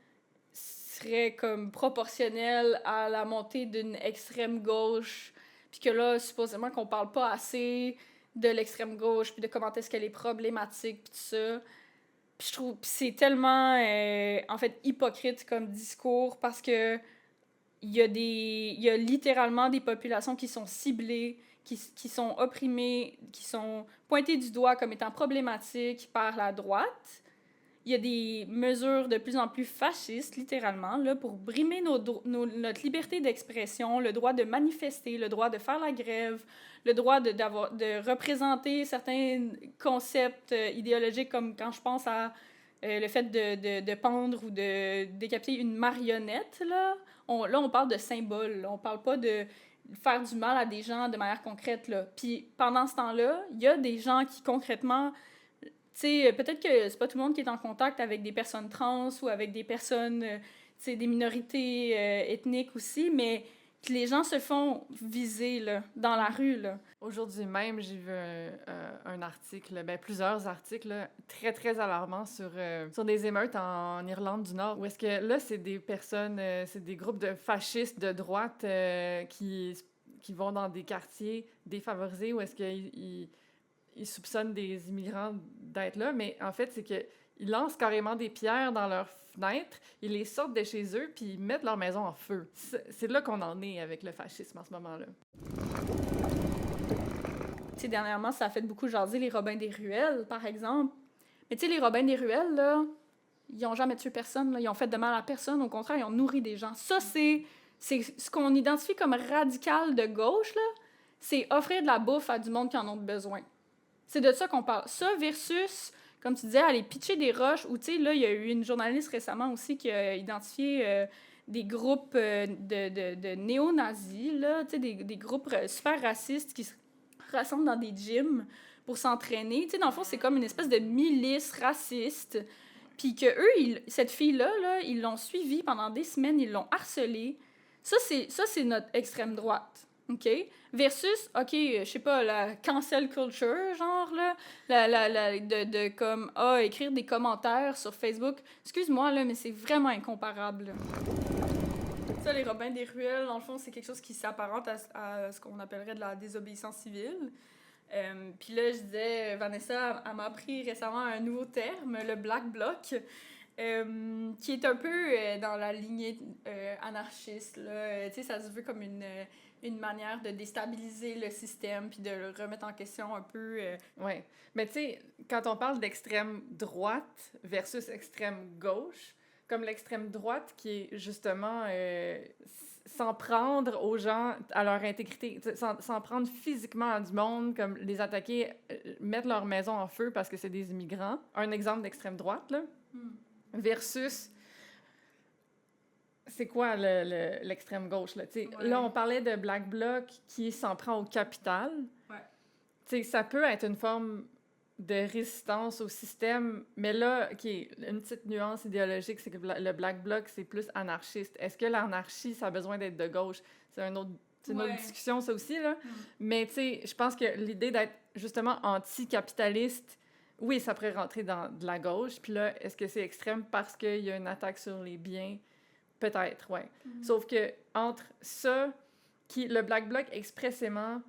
serait comme proportionnel à la montée d'une extrême gauche, puis que là, supposément qu'on parle pas assez de l'extrême gauche, puis de comment est-ce qu'elle est problématique, puis tout ça. Puis je trouve que c'est tellement, en fait, hypocrite comme discours, parce que il y a littéralement des populations qui sont ciblées, qui sont opprimées, qui sont pointées du doigt comme étant problématiques par la droite. Il y a des mesures de plus en plus fascistes, littéralement, là, pour brimer notre liberté d'expression, le droit de manifester, le droit de faire la grève, le droit de représenter certains concepts idéologiques, comme quand je pense à le fait de pendre ou de décapiter une marionnette. Là, on parle de symboles, là. On parle pas de faire du mal à des gens de manière concrète. Là. Puis pendant ce temps-là, il y a des gens qui, concrètement... T'sais, peut-être que c'est pas tout le monde qui est en contact avec des personnes trans ou avec des personnes, des minorités ethniques aussi, mais que les gens se font viser là, dans la rue. Là. Aujourd'hui même, j'ai vu un article, plusieurs articles là, très, très alarmants sur des émeutes en Irlande du Nord, où est-ce que là, c'est des personnes, c'est des groupes de fascistes de droite qui vont dans des quartiers défavorisés, où est-ce qu'ils ils soupçonnent des immigrants d'être là, mais en fait, c'est qu'ils lancent carrément des pierres dans leurs fenêtres, ils les sortent de chez eux, puis ils mettent leur maison en feu. C'est là qu'on en est avec le fascisme en ce moment-là. T'sais, dernièrement, ça a fait beaucoup jaser les Robins des Ruelles, par exemple. Mais tu sais, les Robins des Ruelles, là, ils n'ont jamais tué personne, là. Ils ont fait de mal à personne, au contraire, ils ont nourri des gens. Ça, c'est ce qu'on identifie comme radical de gauche, là, c'est offrir de la bouffe à du monde qui en ont besoin. C'est de ça qu'on parle. Ça versus, comme tu disais, aller pitcher des roches, ou tu sais, là, il y a eu une journaliste récemment aussi qui a identifié des groupes de néo-nazis, là, tu sais, des groupes super racistes qui se rassemblent dans des gyms pour s'entraîner. Tu sais, dans le fond, c'est comme une espèce de milice raciste. Puis que eux, cette fille-là, là, ils l'ont suivie pendant des semaines, ils l'ont harcelée. Ça, c'est notre extrême droite. OK? Versus, OK, je sais pas, la cancel culture, genre, là, comme, écrire des commentaires sur Facebook. Excuse-moi, là, mais c'est vraiment incomparable. Là. Ça, les Robins des Ruelles, dans le fond, c'est quelque chose qui s'apparente à ce qu'on appellerait de la désobéissance civile. Puis là, je disais, Vanessa, elle m'a appris récemment un nouveau terme, le Black Bloc, qui est un peu dans la lignée anarchiste. Là. Tu sais, ça se veut comme une manière de déstabiliser le système puis de le remettre en question un peu. Oui. Mais tu sais, quand on parle d'extrême droite versus extrême gauche, comme l'extrême droite qui est justement s'en prendre aux gens, à leur intégrité, s'en prendre physiquement à du monde, comme les attaquer, mettre leur maison en feu parce que c'est des immigrants. Un exemple d'extrême droite, là. Versus c'est quoi l'extrême gauche, là? Ouais. Là, on parlait de Black Bloc qui s'en prend au capital. Ouais. Ça peut être une forme de résistance au système, mais là, une petite nuance idéologique, c'est que le Black Bloc, c'est plus anarchiste. Est-ce que l'anarchie, ça a besoin d'être de gauche? C'est une autre discussion, ça aussi, là. Mais, tu sais, je pense que l'idée d'être, justement, anticapitaliste, oui, ça pourrait rentrer dans de la gauche. Puis là, est-ce que c'est extrême parce qu'il y a une attaque sur les biens? Peut-être, oui. Sauf que entre ça, le Black Bloc expressément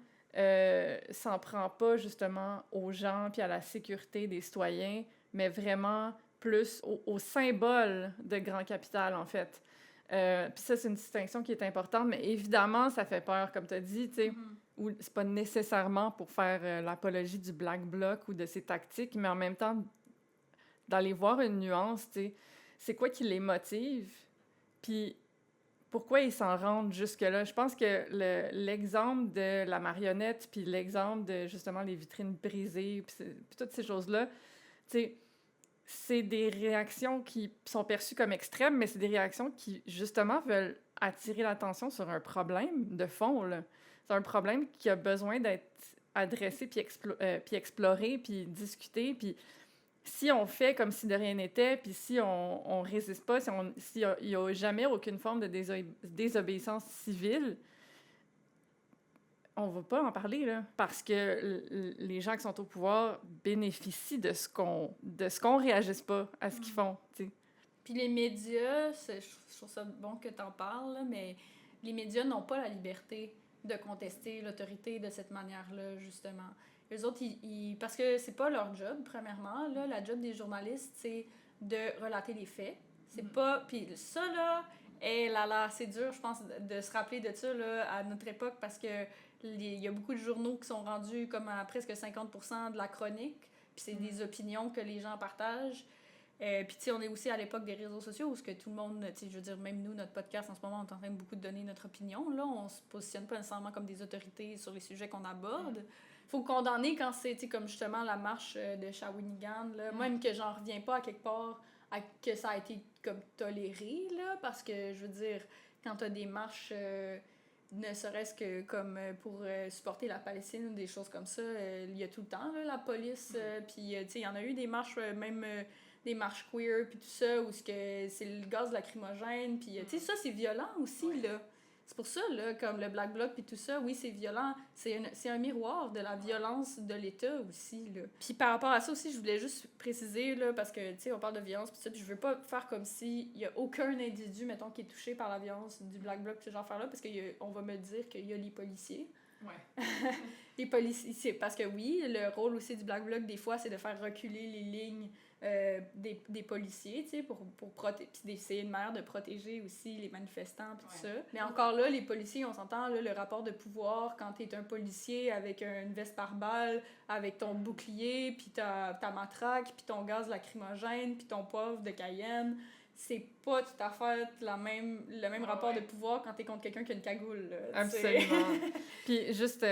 s'en prend pas justement aux gens puis à la sécurité des citoyens, mais vraiment plus au symbole de grand capital, en fait. Puis ça, c'est une distinction qui est importante, mais évidemment, ça fait peur, comme tu as dit, tu sais, ou c'est pas nécessairement pour faire l'apologie du Black Bloc ou de ses tactiques, mais en même temps, d'aller voir une nuance, tu sais, c'est quoi qui les motive, puis pourquoi ils s'en rendent jusque-là. Je pense que l'exemple de la marionnette, puis l'exemple de, justement, les vitrines brisées, puis toutes ces choses-là, tu sais, c'est des réactions qui sont perçues comme extrêmes, mais c'est des réactions qui, justement, veulent attirer l'attention sur un problème de fond, là. C'est un problème qui a besoin d'être adressé, puis exploré, puis discuté, puis si on fait comme si de rien n'était, puis si on résiste pas, s'il y a jamais aucune forme de désobéissance civile, on va pas en parler, là, parce que les gens qui sont au pouvoir bénéficient de ce qu'on réagisse pas à ce qu'ils font, tu sais. Puis les médias, je trouve ça bon que t'en parles, là, mais les médias n'ont pas la liberté de contester l'autorité de cette manière-là, justement. Eux autres, parce que c'est pas leur job, premièrement. Là, la job des journalistes, c'est de relater les faits. C'est pas... Puis ça, là, c'est dur, je pense, de se rappeler de ça là, à notre époque, parce que il y a beaucoup de journaux qui sont rendus comme à presque 50% de la chronique, puis c'est des opinions que les gens partagent. Puis, tu sais, on est aussi à l'époque des réseaux sociaux où ce que tout le monde, tu sais, je veux dire, même nous, notre podcast, en ce moment, on est en train de beaucoup de donner notre opinion. Là, on se positionne pas nécessairement comme des autorités sur les sujets qu'on aborde. Faut condamner quand c'est, tu sais, comme justement la marche de Shawinigan, là, même que j'en reviens pas à quelque part à que ça a été comme toléré, là, parce que, je veux dire, quand t'as des marches... ne serait-ce que comme pour supporter la Palestine ou des choses comme ça, il y a tout le temps là, la police, puis tu sais, il y en a eu des marches, même des marches queer, puis tout ça, où c'est le gaz lacrymogène, puis tu sais, ça c'est violent aussi, là. C'est pour ça, là, comme le Black Bloc puis tout ça, oui, c'est violent. C'est un miroir de la violence de l'État aussi, là. Puis par rapport à ça aussi, je voulais juste préciser, là, parce que, tu sais, on parle de violence puis ça, puis je veux pas faire comme si il y a aucun individu, mettons, qui est touché par la violence du Black Bloc, ce genre d'affaires-là, parce qu'on va me dire qu'il y a les policiers. Ouais. Les policiers, parce que oui, le rôle aussi du Black Bloc, des fois, c'est de faire reculer les lignes des policiers, tu sais, pour protéger, puis c'est une manière de protéger aussi les manifestants, puis tout ça. Mais encore là, les policiers, on s'entend, là, le rapport de pouvoir, quand t'es un policier avec une veste par balle, avec ton bouclier, puis ta matraque, puis ton gaz lacrymogène, puis ton poivre de Cayenne, c'est pas tout à fait le même rapport de pouvoir quand t'es contre quelqu'un qui a une cagoule. Là, absolument. Puis juste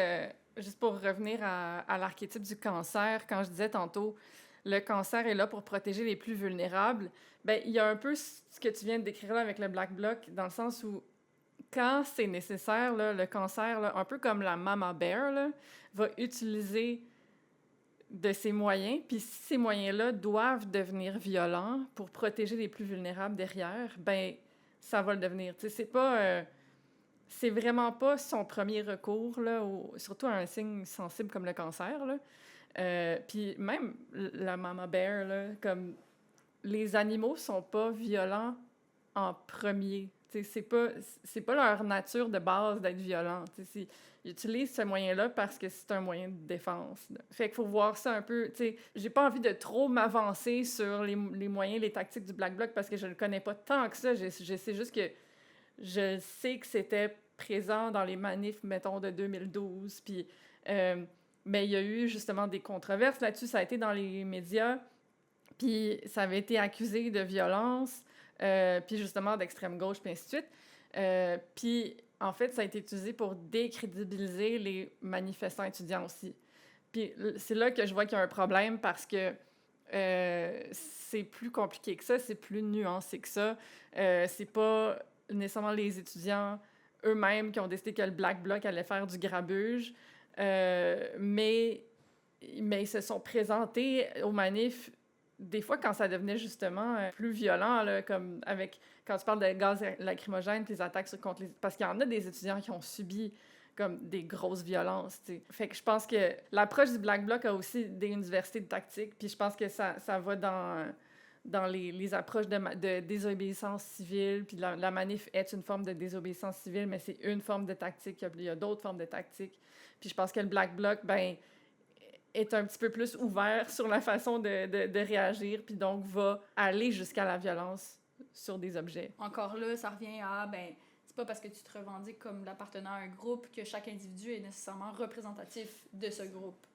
pour revenir à l'archétype du cancer, quand je disais tantôt, le cancer est là pour protéger les plus vulnérables, ben il y a un peu ce que tu viens de décrire là avec le Black Bloc, dans le sens où quand c'est nécessaire, là, le cancer, là, un peu comme la Mama Bear, là, va utiliser de ces moyens, puis si ces moyens-là doivent devenir violents pour protéger les plus vulnérables derrière, ben ça va le devenir. Tu sais, c'est vraiment pas son premier recours, là, surtout à un signe sensible comme le cancer, là. Puis même la Mama Bear, là, comme les animaux sont pas violents en premier. C'est pas leur nature de base d'être violents. Ils utilisent ce moyen-là parce que c'est un moyen de défense. Là. Fait qu'il faut voir ça un peu. J'ai pas envie de trop m'avancer sur les moyens, les tactiques du Black Bloc parce que je le connais pas tant que ça. Je sais juste que je sais que c'était présent dans les manifs, mettons, de 2012. Puis, mais il y a eu justement des controverses là-dessus. Ça a été dans les médias. Puis ça avait été accusé de violence, puis justement d'extrême gauche, puis ainsi de suite. Puis en fait, ça a été utilisé pour décrédibiliser les manifestants étudiants aussi. Puis c'est là que je vois qu'il y a un problème parce que c'est plus compliqué que ça, c'est plus nuancé que ça. C'est pas nécessairement les étudiants eux-mêmes qui ont décidé que le Black Bloc allait faire du grabuge, mais ils se sont présentés aux manifs des fois, quand ça devenait justement plus violent, là, comme avec quand tu parles de gaz lacrymogène, les attaques contre les... Parce qu'il y en a des étudiants qui ont subi comme des grosses violences, t'sais. Fait que je pense que l'approche du Black Bloc a aussi des universités de tactique, puis je pense que ça va dans les approches de désobéissance civile, puis la manif est une forme de désobéissance civile, mais c'est une forme de tactique, il y a d'autres formes de tactique. Puis je pense que le Black Bloc, ben est un petit peu plus ouvert sur la façon de réagir, puis donc va aller jusqu'à la violence sur des objets. Encore là, ça revient à, c'est pas parce que tu te revendiques comme l'appartenant à un groupe que chaque individu est nécessairement représentatif de ce groupe.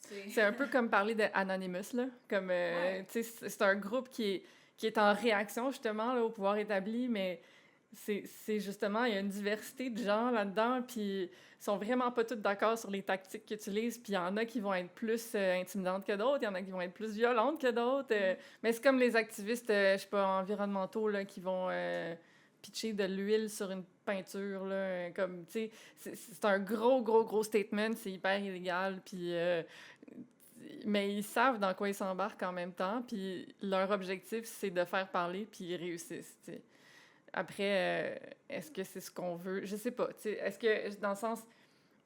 C'est ça. C'est un peu comme parler d'Anonymous, là. Comme, ouais. C'est un groupe qui est en réaction, justement, là, au pouvoir établi, mais c'est justement, il y a une diversité de gens là-dedans, puis ils sont vraiment pas tous d'accord sur les tactiques qu'ils utilisent, puis il y en a qui vont être plus intimidantes que d'autres, il y en a qui vont être plus violentes que d'autres, mais c'est comme les activistes, je sais pas, environnementaux, là, qui vont pitcher de l'huile sur une peinture, là, comme, tu sais, c'est un gros statement, c'est hyper illégal, puis... mais ils savent dans quoi ils s'embarquent en même temps, puis leur objectif, c'est de faire parler, puis ils réussissent, tu sais. Après, est-ce que c'est ce qu'on veut? Je sais pas. Est-ce que, dans le sens,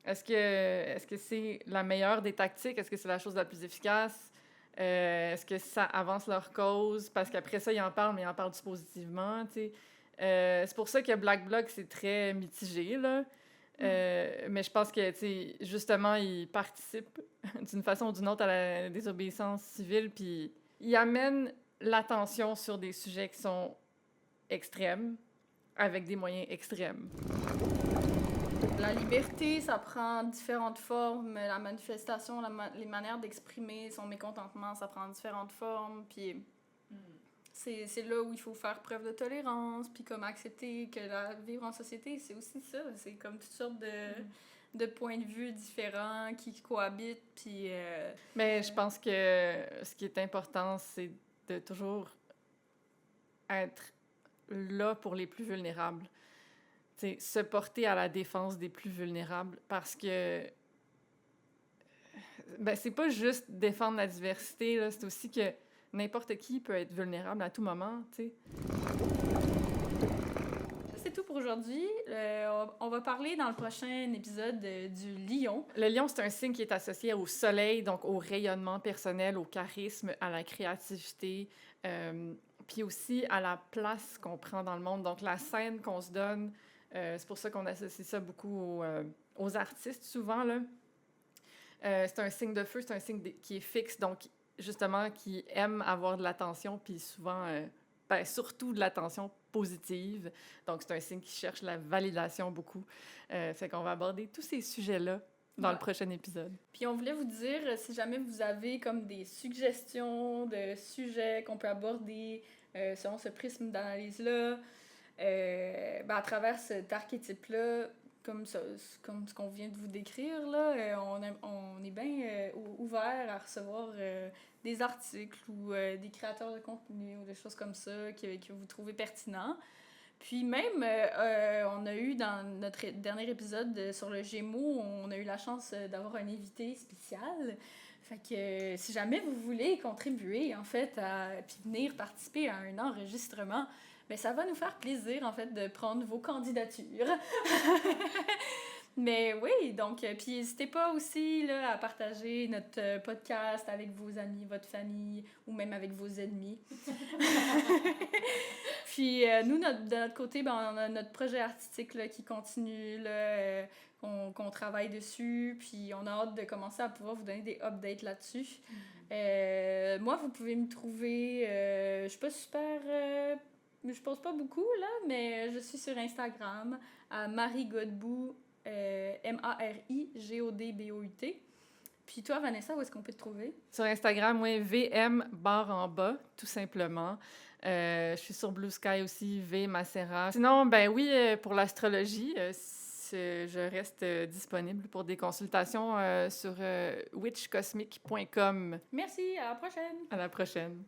est-ce que c'est la meilleure des tactiques? Est-ce que c'est la chose la plus efficace? Est-ce que ça avance leur cause? Parce qu'après ça, ils en parlent, mais ils en parlent positivement, tu sais. C'est pour ça que Black Bloc, c'est très mitigé, là. Mais je pense que, tu sais, justement, ils participent d'une façon ou d'une autre à la désobéissance civile, puis ils amènent l'attention sur des sujets qui sont extrêmes, avec des moyens extrêmes. La liberté, ça prend différentes formes. La manifestation, les manières d'exprimer son mécontentement, ça prend différentes formes. Puis c'est là où il faut faire preuve de tolérance, puis comme accepter que vivre en société, c'est aussi ça. C'est comme toutes sortes de points de vue différents qui cohabitent. Puis, mais je pense que ce qui est important, c'est de toujours être là pour les plus vulnérables. T'sais, se porter à la défense des plus vulnérables parce que c'est pas juste défendre la diversité, là, c'est aussi que n'importe qui peut être vulnérable à tout moment, tu sais. C'est tout pour aujourd'hui. On va parler dans le prochain épisode du lion. Le lion, c'est un signe qui est associé au soleil, donc au rayonnement personnel, au charisme, à la créativité, puis aussi à la place qu'on prend dans le monde, donc la scène qu'on se donne. C'est pour ça qu'on associe ça beaucoup aux artistes, souvent, là. C'est un signe de feu, c'est un signe qui est fixe, donc, justement, qui aime avoir de l'attention, puis souvent, surtout de l'attention positive. Donc, c'est un signe qui cherche la validation beaucoup. Fait qu'on va aborder tous ces sujets-là dans le prochain épisode. Puis on voulait vous dire, si jamais vous avez comme des suggestions de sujets qu'on peut aborder selon ce prisme d'analyse-là, à travers cet archétype-là, comme ce qu'on vient de vous décrire, là, on est bien ouvert à recevoir des articles ou des créateurs de contenu ou des choses comme ça que vous trouvez pertinents. Puis même, on a eu dans notre dernier épisode sur le Gémeaux, on a eu la chance d'avoir un invité spécial. Fait que si jamais vous voulez contribuer, en fait, puis venir participer à un enregistrement, ça va nous faire plaisir, en fait, de prendre vos candidatures. Mais oui, donc, puis n'hésitez pas aussi là, à partager notre podcast avec vos amis, votre famille ou même avec vos ennemis. Puis nous, de notre côté, ben, on a notre projet artistique là, qui continue, là, qu'on travaille dessus, puis on a hâte de commencer à pouvoir vous donner des updates là-dessus. Moi, vous pouvez me trouver, je suis pas super... je pose pas beaucoup, là, mais je suis sur Instagram, à Marie Godbout, Marigodbout. Puis toi, Vanessa, où est-ce qu'on peut te trouver? Sur Instagram, oui, VM barre en bas, tout simplement. Je suis sur Blue Sky aussi, V Macera. Sinon, ben oui, pour l'astrologie, je reste disponible pour des consultations sur witchcosmic.com. Merci, à la prochaine! À la prochaine.